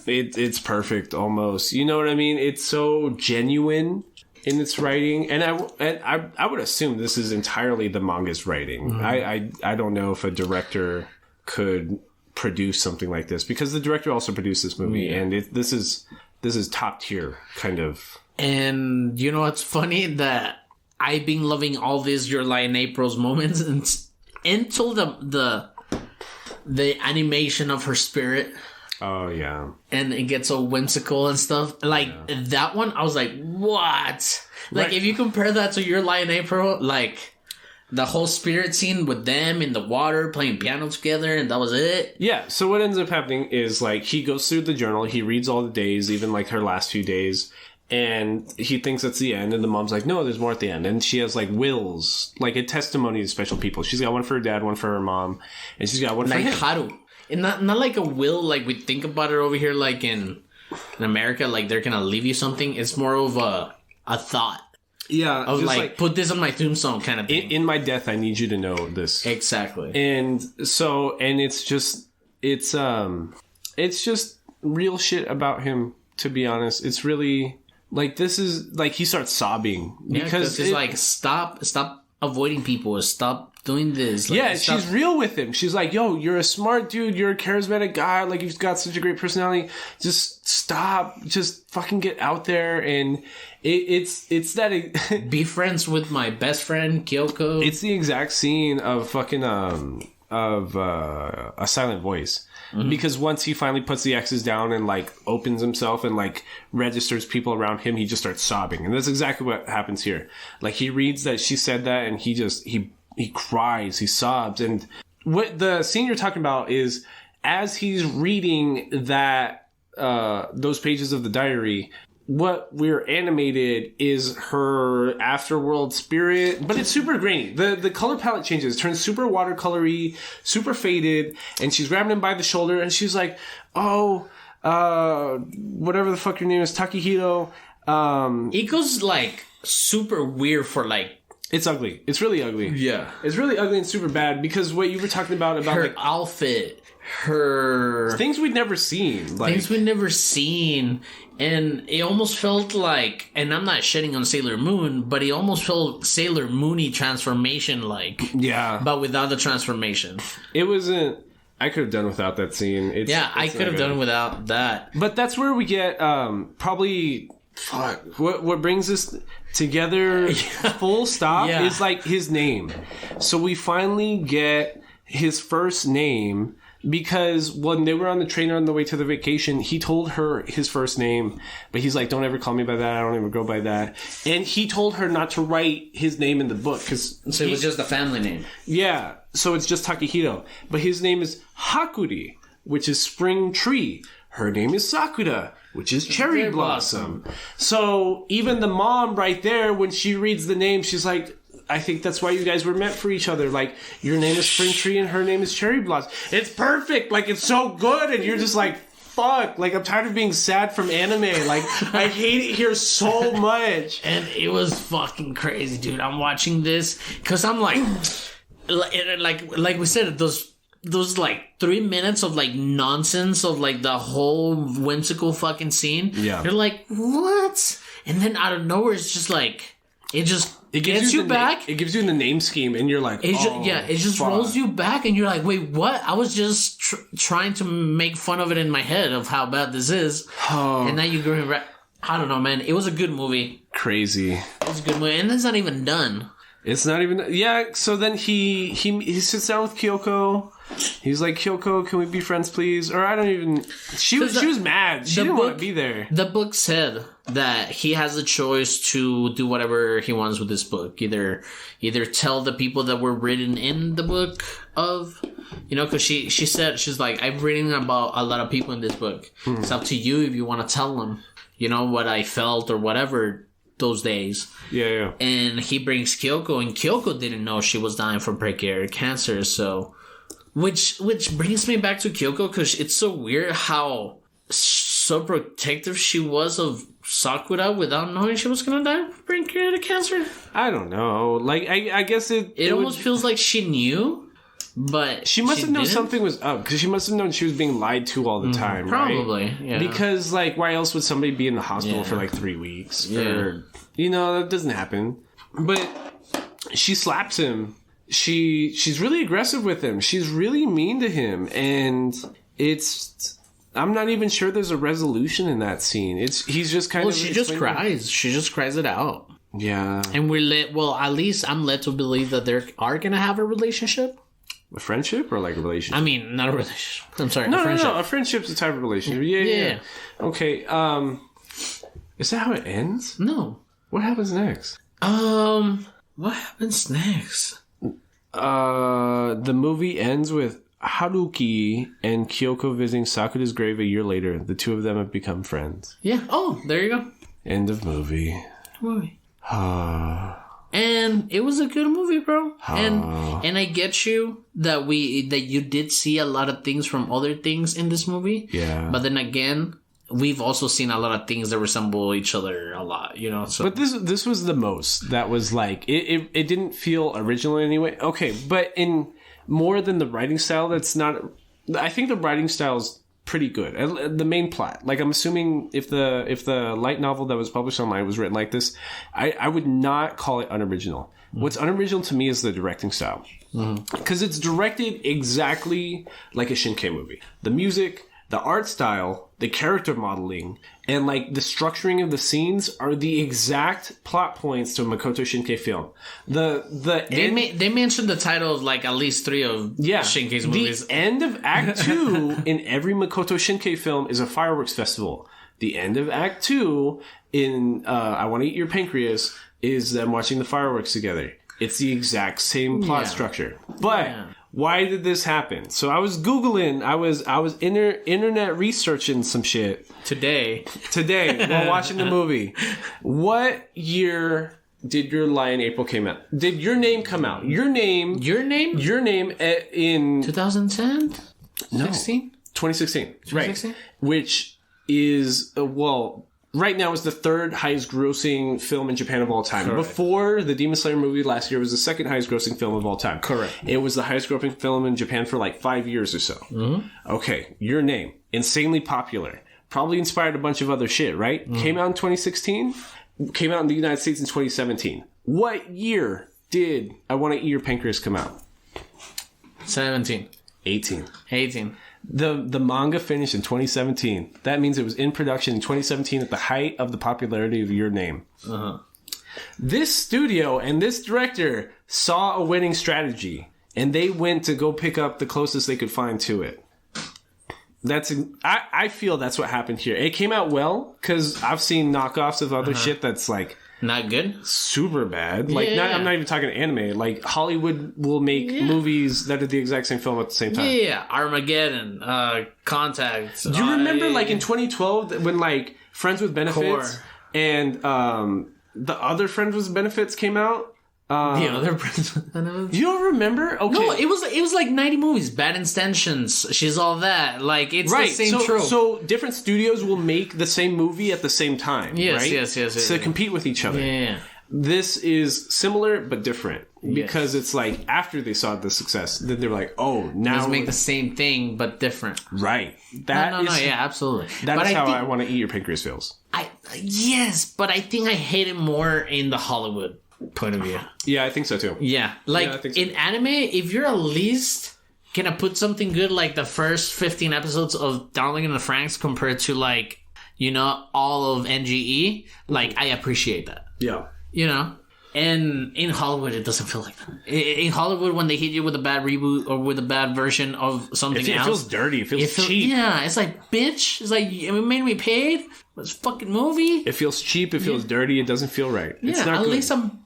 it's perfect almost. You know what I mean? It's so genuine in its writing. And I would assume this is entirely the manga's writing. I don't know if a director could produce something like this, because the director also produced this movie, and this is top tier kind of. And you know what's funny? That I've been loving all these Your Lie in April's moments until the animation of her spirit. Oh yeah, and it gets all whimsical and stuff. Like that one, I was like, what? Like if you compare that to Your Lie in April, like the whole spirit scene with them in the water playing piano together, and that was it. Yeah. So what ends up happening is like he goes through the journal, he reads all the days, even like her last few days. And he thinks that's the end, and the mom's like, no, there's more at the end. And she has, like, wills, like a testimony to special people. She's got one for her dad, one for her mom, and she's got one for him. Like Haru. And not like a will, like we think about it over here, like in America, like they're gonna leave you something. It's more of a thought. Yeah. Of like, put this on my tombstone kind of thing. In my death, I need you to know this. Exactly. And so, and it's just real shit about him, to be honest. It's really... Like, this is, like, he starts sobbing. Because it's like, stop avoiding people. Stop doing this. Like, she's real with him. She's like, yo, you're a smart dude. You're a charismatic guy. Like, you've got such a great personality. Just stop. Just fucking get out there. And it's that... Be friends with my best friend, Kyoko. It's the exact scene of fucking, A Silent Voice. Mm-hmm. Because once he finally puts the X's down and, like, opens himself and, like, registers people around him, he just starts sobbing. And that's exactly what happens here. Like, he reads that she said that, and he cries, he sobs. And what the scene you're talking about is, as he's reading that, those pages of the diary, what we're animated is her afterworld spirit, but it's super grainy. The color palette changes, it turns super watercolory, super faded, and she's grabbing him by the shoulder, and she's like, oh, whatever the fuck your name is, Takehito. It goes, like, super weird for, like... It's ugly. It's really ugly. Yeah. It's really ugly and super bad, because what you were talking about her like, outfit, her... Things we'd never seen. Like, things we'd never seen. And it almost felt like, and I'm not shitting on Sailor Moon, but it almost felt Sailor Moon-y transformation like. Yeah. But without the transformation. It wasn't... I could have done without that scene. I could have done without that. But that's where we get probably... Fuck. What brings us together full stop is like his name. So we finally get his first name... Because when they were on the train on the way to the vacation, he told her his first name, but he's like, don't ever call me by that. I don't ever go by that. And he told her not to write his name in the book. So it was just a family name. Yeah. So it's just Takehito. But his name is Hakuri, which is spring tree. Her name is Sakura, which is cherry blossom. So even the mom right there, when she reads the name, she's like... I think that's why you guys were meant for each other. Like, your name is Spring Tree and her name is Cherry Blossom. It's perfect. Like, it's so good. And you're just like, fuck. Like, I'm tired of being sad from anime. Like, I hate it here so much. And it was fucking crazy, dude. I'm watching this because I'm like we said, those like 3 minutes of like nonsense of like the whole whimsical fucking scene. Yeah. You're like, what? And then out of nowhere, it's just like, it gets you back. It gives you the name scheme, and you're like, it just rolls you back, and you're like, wait, what? I was just trying to make fun of it in my head of how bad this is, and now you go back. I don't know, man. It was a good movie. Crazy. It was a good movie, and it's not even done. It's not even... Yeah, so then he sits down with Kyoko. He's like, Kyoko, can we be friends, please? Or I don't even... She was mad. She didn't want to be there. The book said that he has the choice to do whatever he wants with this book. Either tell the people that were written in the book of... You know, because she said, she's like, I've written about a lot of people in this book. Mm-hmm. It's up to you if you want to tell them, you know, what I felt or whatever... those days. Yeah. And he brings Kyoko, and Kyoko didn't know she was dying from pancreatic cancer, so... Which brings me back to Kyoko, because it's so weird how so protective she was of Sakura without knowing she was gonna die from pancreatic cancer. I don't know. Like, I guess it almost feels like she knew, but she must have known something was up, because she must have known she was being lied to all the time, probably, right? Yeah. Because, like, why else would somebody be in the hospital for, like, 3 weeks? You know, that doesn't happen. But she slaps him. she's really aggressive with him. She's really mean to him, and I'm not even sure there's a resolution in that scene. He's just kind of. She just cries. She just cries it out. Yeah. And at least I'm led to believe that they are gonna have a relationship. A friendship or like a relationship? I mean, not a relationship. I'm sorry. No, a friendship. no. A friendship's a type of relationship. Yeah. Okay. Is that how it ends? No. What happens next? What happens next? The movie ends with Haruki and Kyoko visiting Sakura's grave a year later. The two of them have become friends. Yeah. Oh, there you go. End of movie. And it was a good movie, bro. And I get you that you did see a lot of things from other things in this movie. Yeah. But then again, we've also seen a lot of things that resemble each other a lot, you know. So, but this was the most that was like it didn't feel original in any way. Okay, but in more than the writing style, that's not. I think the writing style is pretty good. The main plot, like I'm assuming if the light novel that was published online was written like this, I would not call it unoriginal. What's unoriginal to me is the directing style, because it's directed exactly like a Shinkai movie. The music, the art style, the character modeling, and like the structuring of the scenes are the exact plot points to a Makoto Shinkai film. They mentioned the title of like at least 3 of Shinkai's movies. The end of Act 2 in every Makoto Shinkai film is a fireworks festival. The end of Act 2 in I Want to Eat Your Pancreas is them watching the fireworks together. It's the exact same plot structure. But why did this happen? So I was Googling, I was internet researching some shit. Today while watching the movie. What year did Your Lie in April came out? Did Your Name come out? Your name in 2010? No. 2016? Right. Which is right now is the 3rd highest grossing film in Japan of all time. Correct. Before the Demon Slayer movie last year was the 2nd highest grossing film of all time. Correct. It was the highest grossing film in Japan for like 5 years or so. Mm-hmm. Okay, Your Name, insanely popular. Probably inspired a bunch of other shit, right? Mm-hmm. Came out in 2016. Came out in the United States in 2017. What year did I Want to Eat Your Pancreas come out? 17. 18. The manga finished in 2017. That means it was in production in 2017 at the height of the popularity of Your Name. Uh-huh. This studio and this director saw a winning strategy, and they went to go pick up the closest they could find to it. I feel that's what happened here. It came out well, because I've seen knockoffs of other shit that's like... Not good? Super bad. Like, I'm not even talking anime. Like, Hollywood will make movies that are the exact same film at the same time. Yeah. Armageddon, Contact. Do you remember, like, in 2012, when, like, Friends with Benefits and the other Friends with Benefits came out? The other Friends with Benefits? You don't remember? Okay. No, it was like 90 movies. Bad Intentions. She's All That. Like, it's the same trope. So different studios will make the same movie at the same time, right? Yes. To compete with each other. Yeah. This is similar but different because it's like after they saw the success, then they're like, oh, now let's make the same thing but different. Right. No, absolutely. That is how I Want to Eat Your Pancreas feels. Yes, but I think I hate it more in the Hollywood point of view. Yeah, I think so too. Yeah. Like in anime, if you're at least gonna put something good like the first 15 episodes of Darling in the Franxx compared to like, you know, all of NGE, like I appreciate that. Yeah. You know? And in Hollywood, it doesn't feel like that. In Hollywood, when they hit you with a bad reboot or with a bad version of something else... It feels dirty. It feels cheap. Yeah, it's like, bitch. It's like, it made me paid for this fucking movie. It feels cheap. It feels dirty. It doesn't feel right. Yeah, it's not at good. least I'm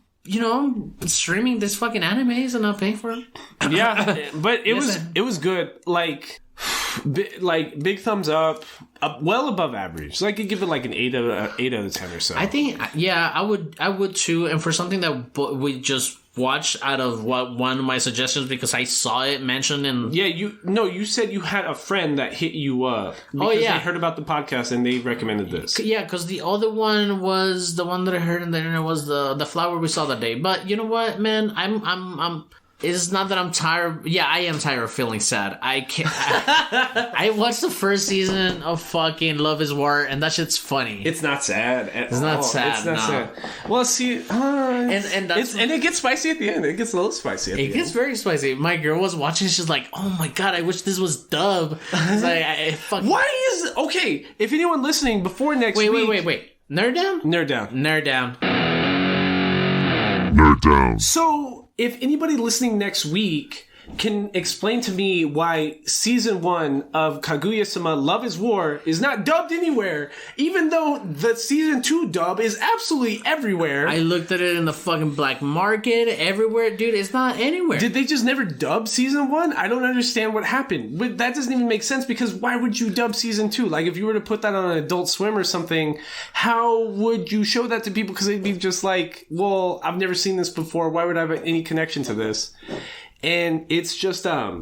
streaming this fucking animes and not paying for them. Yeah, but it was good. Like big thumbs up, well above average. So I could give it like an 8 out of 10 or so. I think, I would too. And for something that we just watched out of one of my suggestions because I saw it mentioned in... Yeah, you said you had a friend that hit you up. Because they heard about the podcast and they recommended this. Yeah, because the other one was the one that I heard and then it was the flower we saw that day. But you know what, man? it's not that I'm tired. Yeah, I am tired of feeling sad. I can't. I watched the first season of fucking Love Is War, and that shit's funny. It's not sad. It's not sad. It's not sad. Well, see, and it gets spicy at the end. It gets a little spicy. At the end. It gets very spicy. My girl was watching. She's like, "Oh my god, I wish this was dub." It's like, I fucking. Why is okay? If anyone listening before next week, wait. Nerd down. Nerd down. Nerd down. Nerd down. So, if anybody listening next week can explain to me why season 1 of Kaguya-sama Love is War is not dubbed anywhere, even though the season 2 dub is absolutely everywhere. I looked at it in the fucking black market, everywhere. Dude, it's not anywhere. Did they just never dub season 1? I don't understand what happened. But that doesn't even make sense, because why would you dub season 2? Like, if you were to put that on Adult Swim or something, how would you show that to people? Because they'd be just like, well, I've never seen this before. Why would I have any connection to this? And it's just, well,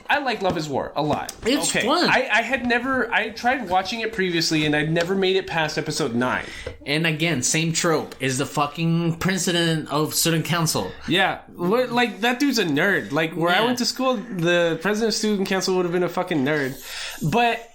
I like Love is War a lot. It's fun. I tried watching it previously, and I'd never made it past episode 9. And again, same trope, is the fucking president of student council. Yeah, like, that dude's a nerd. Like, where I went to school, the president of student council would have been a fucking nerd. But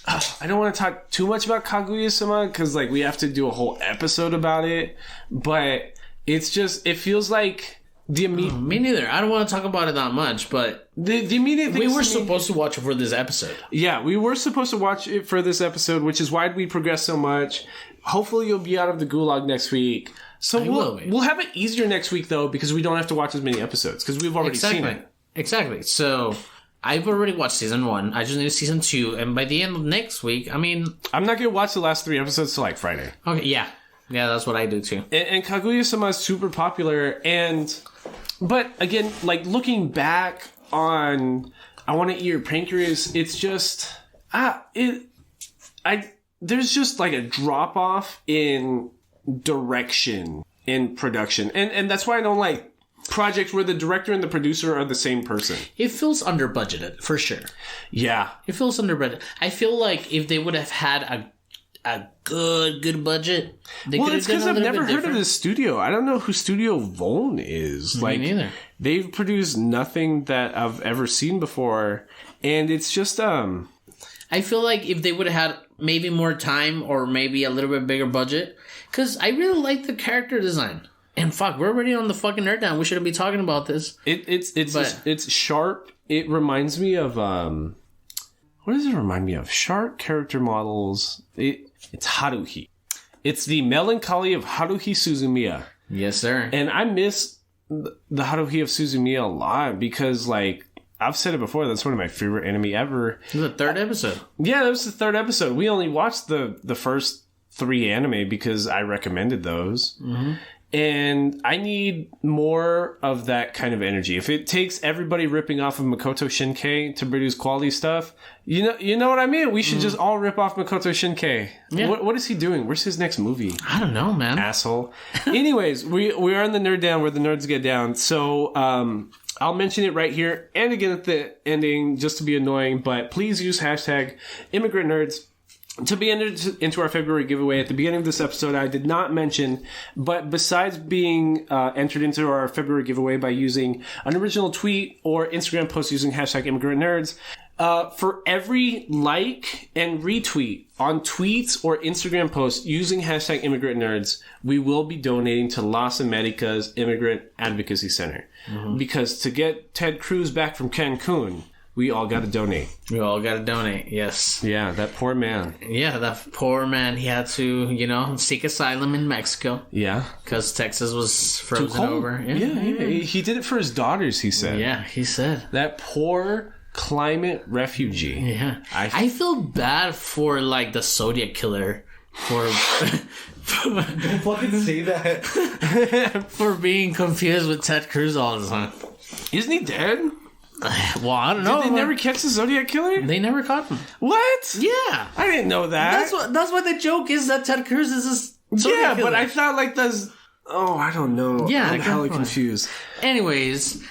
I don't want to talk too much about Kaguya-sama, because, like, we have to do a whole episode about it. But it's just, it feels like the immediate... me neither. I don't want to talk about it that much, but... The immediate thing... We were supposed to watch it for this episode. Yeah, we were supposed to watch it for this episode, which is why we progressed so much. Hopefully you'll be out of the gulag next week. So we'll have it easier next week, though, because we don't have to watch as many episodes, because we've already seen it. Exactly. So... I've already watched season 1. I just need season 2, and by the end of next week, I mean... I'm not going to watch the last 3 episodes till, like, Friday. Okay, yeah. Yeah, that's what I do too. And Kaguya-sama is super popular, but again, like, looking back on I Want to Eat Your Pancreas, it's just there's just like a drop off in direction in production, and that's why I don't like projects where the director and the producer are the same person. It feels under budgeted for sure. Yeah, it feels under budgeted. I feel like if they would have had a good budget. Well, it's because I've never heard of this studio. I don't know who Studio Voln is. Me neither. They've produced nothing that I've ever seen before, and it's just I feel like if they would have had maybe more time or maybe a little bit bigger budget, because I really like the character design. And fuck, we're already on the fucking nerd down. We shouldn't be talking about this. It's sharp. It reminds me of what does it remind me of? Sharp character models. It's Haruhi. It's the melancholy of Haruhi Suzumiya. Yes, sir. And I miss the Haruhi of Suzumiya a lot because, like, I've said it before, that's one of my favorite anime ever. The 3rd episode. Yeah, that was the 3rd episode. We only watched the first 3 anime because I recommended those. Mm-hmm. And I need more of that kind of energy. If it takes everybody ripping off of Makoto Shinkai to produce quality stuff, you know what I mean? We should just all rip off Makoto Shinkai. Yeah. What is he doing? Where's his next movie? I don't know, man. Asshole. Anyways, we are in the nerd down where the nerds get down. So I'll mention it right here and again at the ending just to be annoying, but please use hashtag #ImmigrantNerds to be entered into our February giveaway. At the beginning of this episode, I did not mention, but besides being entered into our February giveaway by using an original tweet or Instagram post using hashtag #ImmigrantNerds, for every like and retweet on tweets or Instagram posts using hashtag #ImmigrantNerds, we will be donating to Las Americas Immigrant Advocacy Center. Mm-hmm. Because to get Ted Cruz back from Cancun, we all got to donate. We all got to donate, yes. Yeah, that poor man. Yeah, that poor man. He had to, seek asylum in Mexico. Yeah. Because Texas was frozen over. Yeah. He did it for his daughters, he said. Yeah, he said. That poor climate refugee. Yeah. I feel bad for, like, the Zodiac Killer for... Don't fucking say that. For being confused with Ted Cruz all the time. Isn't he dead? Well, I don't know. Did they never catch the Zodiac Killer? They never caught him. What? Yeah. I didn't know that. That's what the joke is, that Ted Cruz is a Zodiac Killer. But I thought like those... Oh, I don't know. Yeah. I'm hella confused. Anyways,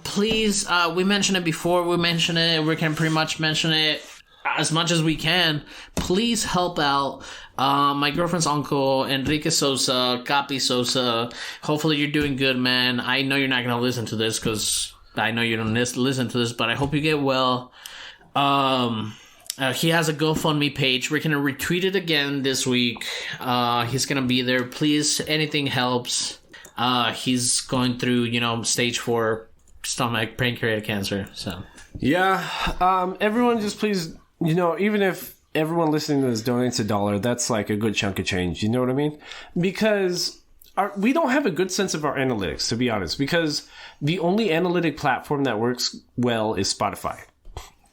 please, we mentioned it before. We mentioned it. We can pretty much mention it as much as we can, please help out my girlfriend's uncle, Enrique Sosa, Capi Sosa. Hopefully you're doing good, man. I know you're not going to listen to this because I know you don't listen to this, but I hope you get well. He has a GoFundMe page. We're going to retweet it again this week. He's going to be there. Please, anything helps. He's going through, stage 4 stomach pancreatic cancer. So yeah, everyone just please, even if everyone listening to this donates $1, that's like a good chunk of change. You know what I mean? Because we don't have a good sense of our analytics, to be honest, because the only analytic platform that works well is Spotify.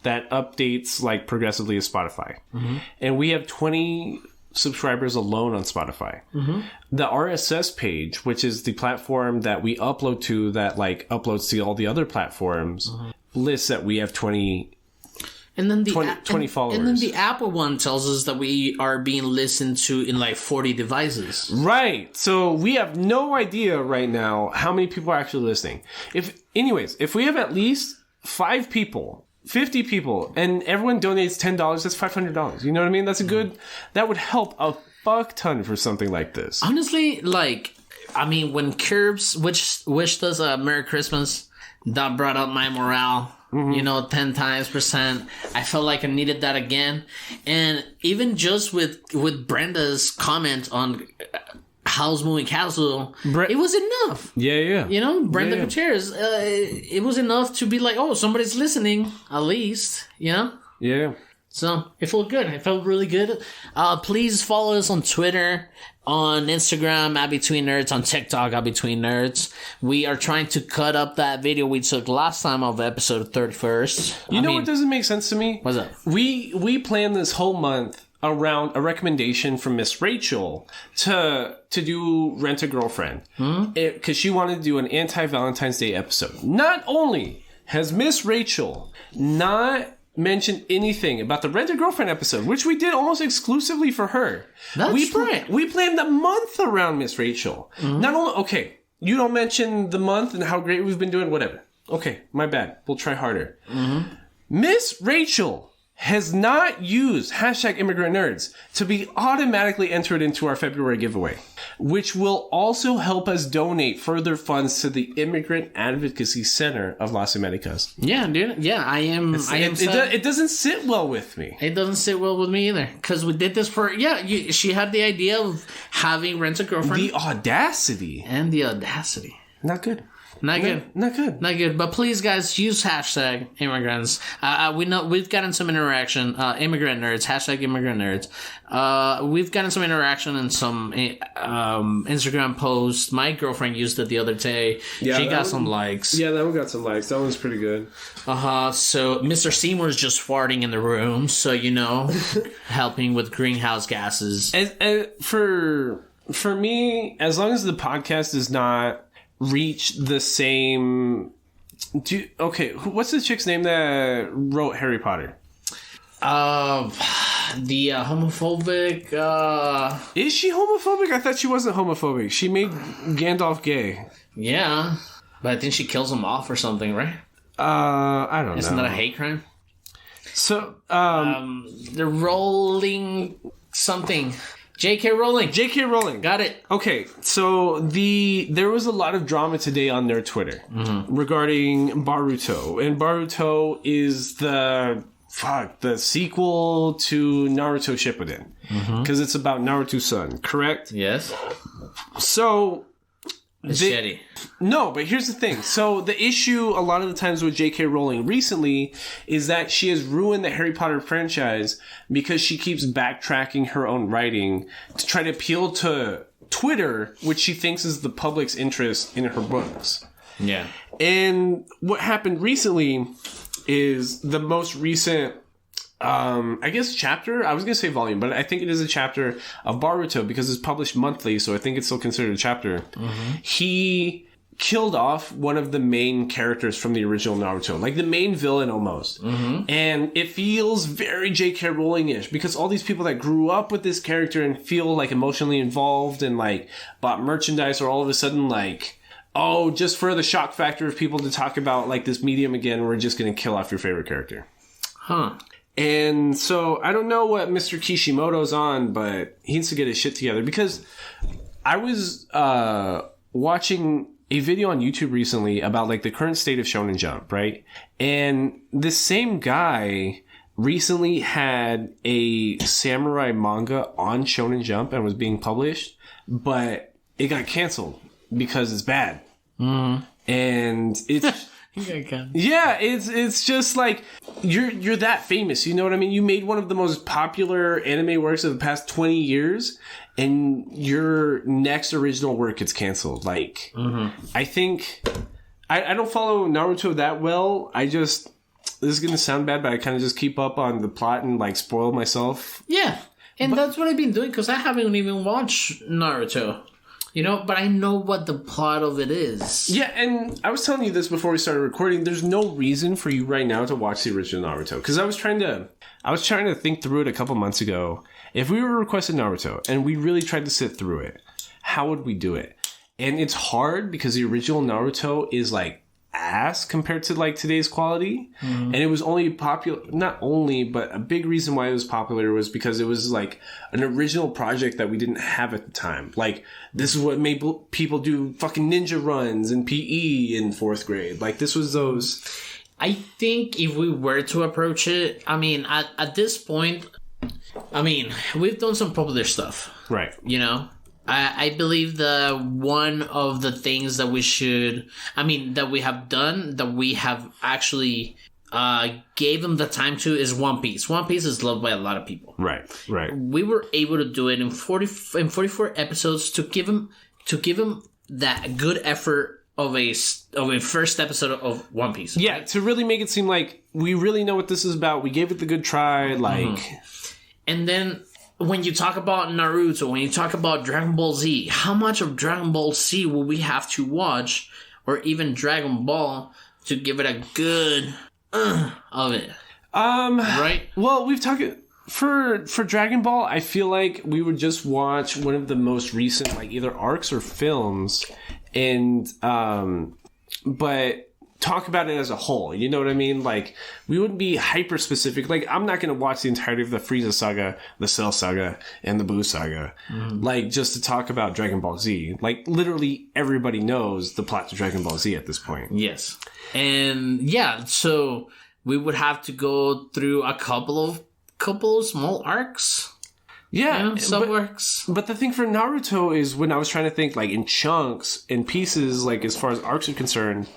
That updates like progressively as Spotify. Mm-hmm. And we have 20 subscribers alone on Spotify. Mm-hmm. The RSS page, which is the platform that we upload to that like uploads to all the other platforms, lists that we have 20 and then 20 followers. And then the Apple one tells us that we are being listened to in like 40 devices. Right. So we have no idea right now how many people are actually listening. If we have at least 5 people, 50 people, and everyone donates $10, that's $500. You know what I mean? That's a good, that would help a fuck ton for something like this. Honestly, when Curbs wished us a Merry Christmas, that brought up my morale. Mm-hmm. 10 times %. I felt like I needed that again. And even just with Brenda's comment on House Moving Castle, it was enough. Yeah. Brenda Gutierrez, it was enough to be like, oh, somebody's listening, at least, Yeah. So it felt good. It felt really good. Please follow us on Twitter, on Instagram, at Between Nerds, on TikTok, at Between Nerds. We are trying to cut up that video we took last time of episode 31st. What doesn't make sense to me? What's up? We planned this whole month around a recommendation from Miss Rachel to do Rent a Girlfriend. Because she wanted to do an anti-Valentine's Day episode. Not only has Miss Rachel not mentioned anything about the Rent a Girlfriend episode, which we did almost exclusively for her. That's right. We planned the month around Miss Rachel. Mm-hmm. Not only, okay, you don't mention the month and how great we've been doing, whatever. Okay, my bad. We'll try harder. Mm-hmm. Miss Rachel has not used #ImmigrantNerds to be automatically entered into our February giveaway, which will also help us donate further funds to the Immigrant Advocacy Center of Las Americas. Yeah, dude. Yeah, I am. It doesn't sit well with me. It doesn't sit well with me either. Because we did this for... Yeah, she had the idea of having Rent a Girlfriend. The audacity. Not good. Not good. But please, guys, use #immigrants. We know we've gotten some interaction. Immigrant Nerds, #Immigrant Nerds. We've gotten some interaction in some Instagram posts. My girlfriend used it the other day. Yeah, she got some likes. Yeah, that one got some likes. That one's pretty good. So Mr. Seymour's just farting in the room. So helping with greenhouse gases. For me, as long as the podcast does not reach the same... what's the chick's name that wrote Harry Potter? The homophobic... Is she homophobic? I thought she wasn't homophobic. She made Gandalf gay. Yeah, but I think she kills him off or something, right? I don't know. Isn't that a hate crime? So, they're rolling something... J.K. Rowling. Got it. Okay, so there was a lot of drama today on their Twitter regarding Boruto. And Boruto is the sequel to Naruto Shippuden. Because it's about Naruto's son, correct? Yes. So... Machete. No, but here's the thing. So the issue a lot of the times with J.K. Rowling recently is that she has ruined the Harry Potter franchise because she keeps backtracking her own writing to try to appeal to Twitter, which she thinks is the public's interest in her books. Yeah. And what happened recently is the most recent... I guess chapter, I was going to say volume, but I think it is a chapter of Boruto because it's published monthly, so I think it's still considered a chapter. Mm-hmm. He killed off one of the main characters from the original Naruto, like the main villain almost. Mm-hmm. And it feels very J.K. Rowling-ish because all these people that grew up with this character and feel like emotionally involved and like bought merchandise are all of a sudden like, oh, just for the shock factor of people to talk about like this medium again, we're just going to kill off your favorite character. Huh. And so I don't know what Mr. Kishimoto's on, but he needs to get his shit together, because I was watching a video on YouTube recently about like the current state of Shonen Jump, right? And this same guy recently had a samurai manga on Shonen Jump and was being published, but it got canceled because it's bad. Mm-hmm. And it's yeah, it's just like you're that famous, you know what I mean? You made one of the most popular anime works of the past 20 years, and your next original work gets canceled. Like, I think I don't follow Naruto that well. This is gonna sound bad, but I kind of just keep up on the plot and like spoil myself. Yeah, and that's what I've been doing, because I haven't even watched Naruto. You know, but I know what the plot of it is. Yeah, and I was telling you this before we started recording. There's no reason for you right now to watch the original Naruto, because I was trying to think through it a couple months ago. If we were requested Naruto and we really tried to sit through it, how would we do it? And it's hard because the original Naruto is like ass compared to like today's quality. And it was only popular, not only, but a big reason why it was popular was because it was like an original project that we didn't have at the time. Like, this is what made people do fucking ninja runs and PE in 4th grade. Like, this was those. I think if we were to approach it, I mean, at this point, I mean, we've done some popular stuff. Right. You know? I believe that one of the things that that we have done, that we have actually gave them the time to, is One Piece. One Piece is loved by a lot of people. Right. We were able to do it in 44 episodes to give them that good effort of a first episode of One Piece. Yeah, right? To really make it seem like we really know what this is about. We gave it the good try, like. And then, when you talk about Naruto, when you talk about Dragon Ball Z, how much of Dragon Ball Z will we have to watch, or even Dragon Ball, to give it a good of it? Right? Well, we've talked for Dragon Ball. I feel like we would just watch one of the most recent, like either arcs or films, and but talk about it as a whole. You know what I mean? Like, we wouldn't be hyper specific. Like, I'm not going to watch the entirety of the Frieza saga, the Cell saga, and the Buu saga, like, just to talk about Dragon Ball Z. Like, literally everybody knows the plot to Dragon Ball Z at this point. Yes. And yeah, so we would have to go through a couple of small arcs. Yeah, sub-arcs. But the thing for Naruto is, when I was trying to think, like, in chunks and pieces, like, as far as arcs are concerned,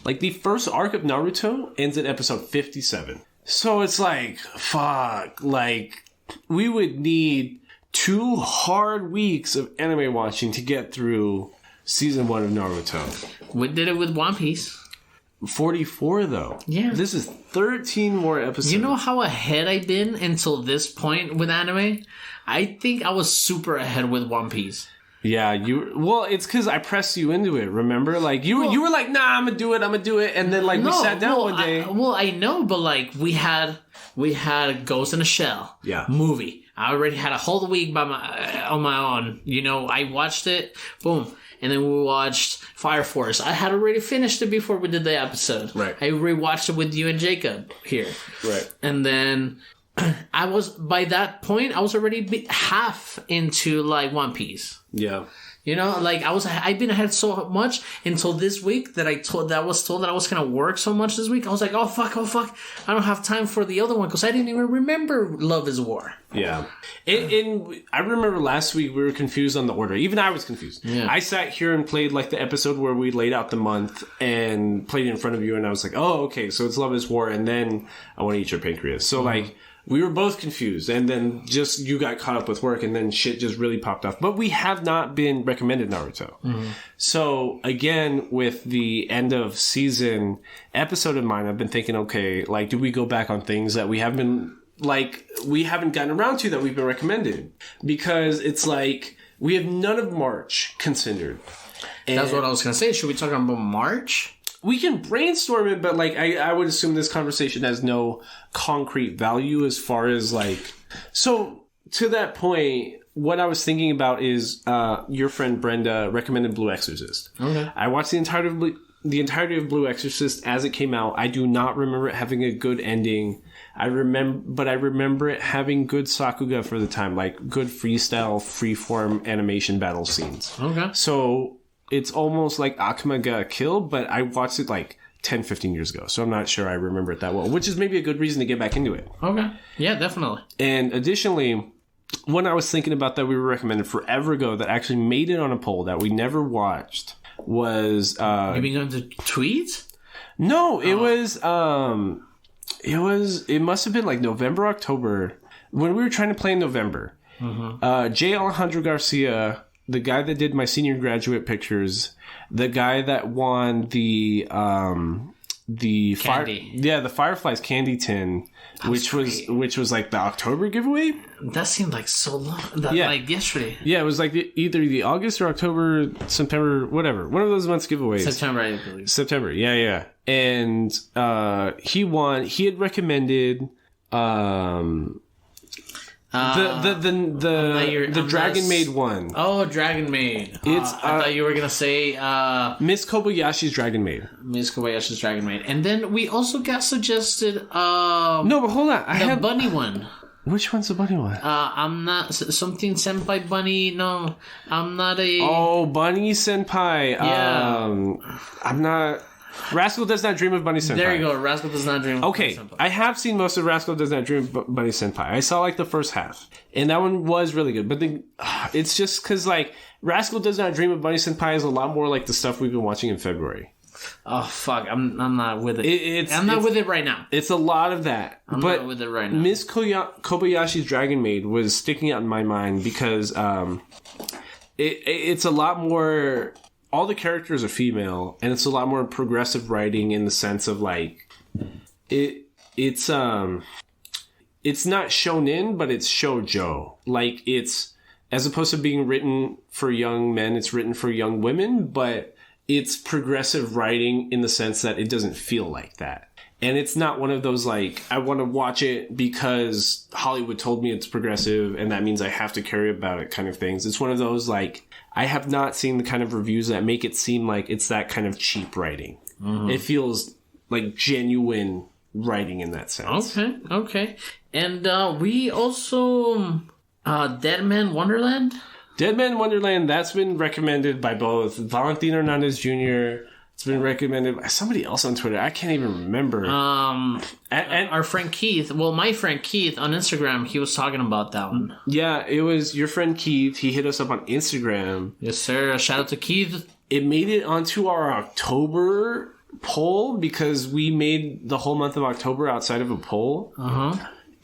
like, the first arc of Naruto ends at episode 57. So it's like, fuck, like, we would need 2 hard weeks of anime watching to get through season 1 of Naruto. We did it with One Piece. 44, though. Yeah. This is 13 more episodes. You know how ahead I've been until this point with anime? I think I was super ahead with One Piece. Yeah, well, it's because I pressed you into it, remember? Like, you were like, nah, I'm gonna do it. And then, like, we sat down one day. I know, but, like, we had Ghost in a Shell. Yeah. Movie. I already had a whole week on my own. You know, I watched it. Boom. And then we watched Fire Force. I had already finished it before we did the episode. Right. I rewatched it with you and Jacob here. Right. And then by that point, I was already half into, like, One Piece. Yeah. You know, like, I've been ahead so much until this week that I was told that I was going to work so much this week. I was like, oh fuck. I don't have time for the other one, because I didn't even remember Love is War. Yeah. And I remember last week we were confused on the order. Even I was confused. Yeah. I sat here and played, like, the episode where we laid out the month and played it in front of you, and I was like, oh, okay, so it's Love is War, and then I Want to Eat Your Pancreas. So, like, we were both confused, and then just you got caught up with work, and then shit just really popped off. But we have not been recommended Naruto. So, again, with the end of season episode in mind, I've been thinking, okay, like, do we go back on things that we haven't gotten around to that we've been recommended? Because it's like, we have none of March considered. And that's what I was going to say. Should we talk about March? We can brainstorm it, but, like, I would assume this conversation has no concrete value as far as, like... So, to that point, what I was thinking about is your friend Brenda recommended Blue Exorcist. Okay. I watched the entirety of Blue Exorcist as it came out. I do not remember it having a good ending. I remember it having good Sakuga for the time, like good freestyle, freeform animation battle scenes. Okay. So it's almost like Akuma got killed, but I watched it like 10, 15 years ago. So I'm not sure I remember it that well, which is maybe a good reason to get back into it. Okay. Yeah, definitely. And additionally, one I was thinking about that we were recommended forever ago that actually made it on a poll that we never watched was... You been going to tweets? No, it must have been like November, October, when we were trying to play in November. J. Alejandro Garcia, the guy that did my senior graduate pictures, the guy that won the the Fireflies candy tin, which was like the October giveaway. That seemed like so long. Like yesterday. Yeah, it was like either the August or October, September, whatever. One of those months giveaways. September, I believe. September, yeah. And he won. He had recommended the Dragon Maid one. Oh, Dragon Maid. I thought you were gonna say Miss Kobayashi's Dragon Maid. Miss Kobayashi's Dragon Maid, and then we also got suggested. No, but hold on. I have bunny one. Which one's the bunny one? I'm not something senpai bunny. No, I'm not a. Oh, bunny senpai. Yeah. I'm not. Rascal Does Not Dream of Bunny Senpai. There you go. Rascal Does Not Dream of Bunny Senpai. I have seen most of Rascal Does Not Dream of Bunny Senpai. I saw like the first half. And that one was really good. But it's just because like Rascal Does Not Dream of Bunny Senpai is a lot more like the stuff we've been watching in February. Oh, fuck. I'm not with it. I'm not with it right now. It's a lot of that. I'm not with it right now. Miss Kobayashi's Dragon Maid was sticking out in my mind because it's a lot more... All the characters are female, and it's a lot more progressive writing in the sense of like it's not shonen, but it's shoujo. Like it's as opposed to being written for young men, it's written for young women, but it's progressive writing in the sense that it doesn't feel like that. And it's not one of those like I want to watch it because Hollywood told me it's progressive and that means I have to care about it kind of things. It's one of those like I have not seen the kind of reviews that make it seem like it's that kind of cheap writing. Mm-hmm. It feels like genuine writing in that sense. Okay. And we also... Dead Man Wonderland? Dead Man Wonderland, that's been recommended by both Valentin Hernandez Jr., it's been recommended by somebody else on Twitter. I can't even remember. And our friend Keith. Well, my friend Keith on Instagram, he was talking about that one. Yeah, it was your friend Keith. He hit us up on Instagram. Yes, sir. Shout out to Keith. It made it onto our October poll because we made the whole month of October outside of a poll.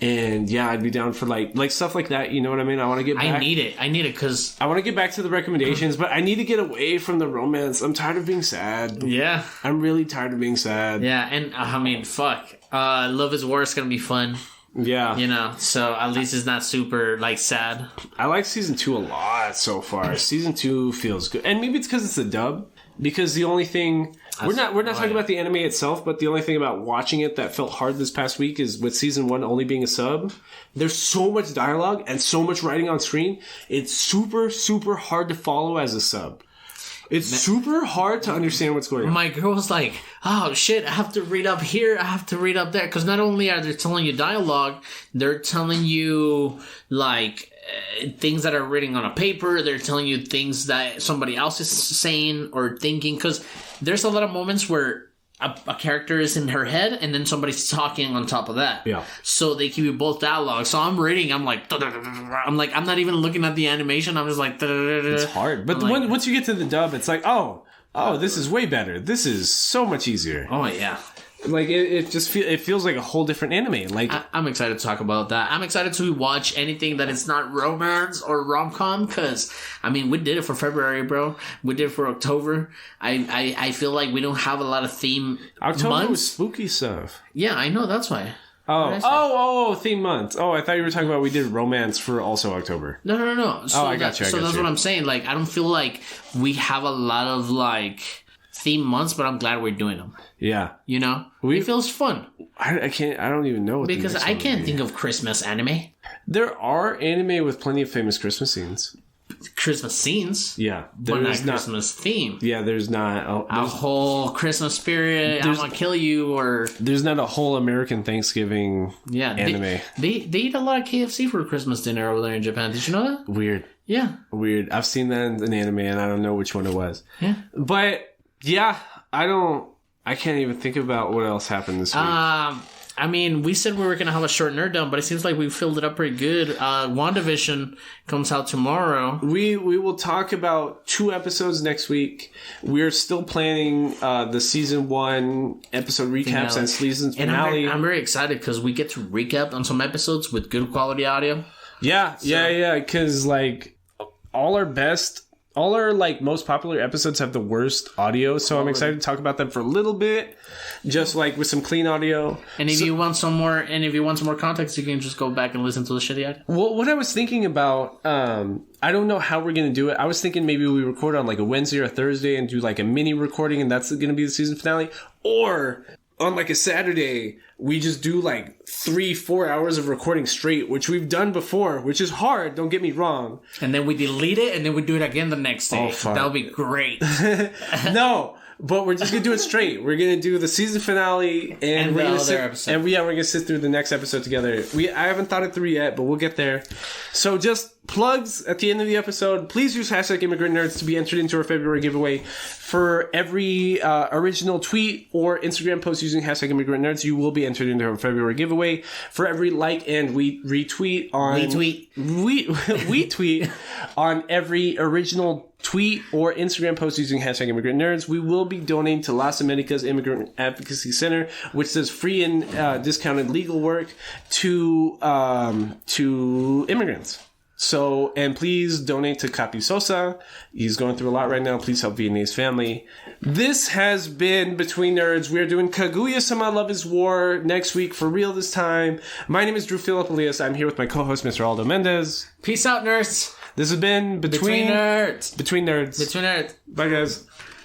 And yeah, I'd be down for like stuff like that. You know what I mean? I want to get back. I need it because I want to get back to the recommendations, but I need to get away from the romance. I'm tired of being sad. Yeah. I'm really tired of being sad. Yeah. And I mean, fuck. Love is War is going to be fun. Yeah. You know, so at least it's not super like sad. I like season 2 a lot so far. Season 2 feels good. And maybe it's because it's a dub. Because the only thing we're not talking about the anime itself, but the only thing about watching it that felt hard this past week is with season 1 only being a sub. There's so much dialogue and so much writing on screen. It's super, super hard to follow as a sub. It's super hard to understand what's going on. My girl was like, oh shit, I have to read up here, I have to read up there. Because not only are they telling you dialogue, they're telling you like things that are written on a paper. They're telling you things that somebody else is saying or thinking. Because there's a lot of moments where a character is in her head and then somebody's talking on top of that. Yeah. So they give you both dialogue. So I'm reading. I'm like, I'm not even looking at the animation. I'm just like, it's hard. But once you get to the dub, it's like, oh, this is way better. This is so much easier. Oh yeah. Like it feels like a whole different anime. Like I'm excited to talk about that. I'm excited to watch anything that is not romance or rom-com because I mean we did it for February, bro. We did it for October. I feel like we don't have a lot of theme. October months. Was spooky stuff. Yeah, I know. That's why. Theme month. Oh, I thought you were talking about we did romance for also October. No. So I got you. So that's what I'm saying. Like I don't feel like we have a lot of like theme months, but I'm glad we're doing them. Yeah. You know? It feels fun. I don't even know what because I can't think of Christmas anime. There are anime with plenty of famous Christmas scenes. Christmas scenes. Yeah. But not Christmas theme. Yeah, there's not a whole Christmas spirit, I'm gonna kill you, or... There's not a whole American Thanksgiving anime. They eat a lot of KFC for Christmas dinner over there in Japan. Did you know that? Weird. Yeah. Weird. I've seen that in an anime and I don't know which one it was. Yeah. But, yeah, I can't even think about what else happened this week. I mean, we said we were going to have a short nerd down, but it seems like we filled it up pretty good. WandaVision comes out tomorrow. We will talk about 2 episodes next week. We're still planning the season 1 episode recaps and season finale. And I'm very excited because we get to recap on some episodes with good quality audio. Yeah, because like all our like most popular episodes have the worst audio, so I'm excited to talk about them for a little bit, just like with some clean audio. And if you want some more, context, you can just go back and listen to the shitty audio. Well, what I was thinking about, I don't know how we're gonna do it. I was thinking maybe we record on like a Wednesday or a Thursday and do like a mini recording, and that's gonna be the season finale, or on like a Saturday, we just do like 3-4 hours of recording straight, which we've done before, which is hard, don't get me wrong. And then we delete it, and then we do it again the next day. Oh, fuck. That would be great. No, but we're just going to do it straight. We're going to do the season finale, and we're going to episode. And we're going to sit through the next episode together. I haven't thought it through yet, but we'll get there. So just plugs at the end of the episode. Please use hashtag Immigrant Nerds to be entered into our February giveaway. For every original tweet or Instagram post using hashtag Immigrant Nerds, you will be entered into our February giveaway. For every like and retweet on... We tweet on every original tweet or Instagram post using hashtag Immigrant Nerds, we will be donating to Las Americas Immigrant Advocacy Center, which does free and discounted legal work to immigrants. So, and please donate to Capi Sosa. He's going through a lot right now. Please help Vietnamese family. This has been Between Nerds. We are doing Kaguya-sama Love is War next week, for real this time. My name is Drew Philip Elias. I'm here with my co-host, Mr. Aldo Mendez. Peace out, nerds. This has been Between Nerds. Between Nerds. Between Nerds. Bye, guys.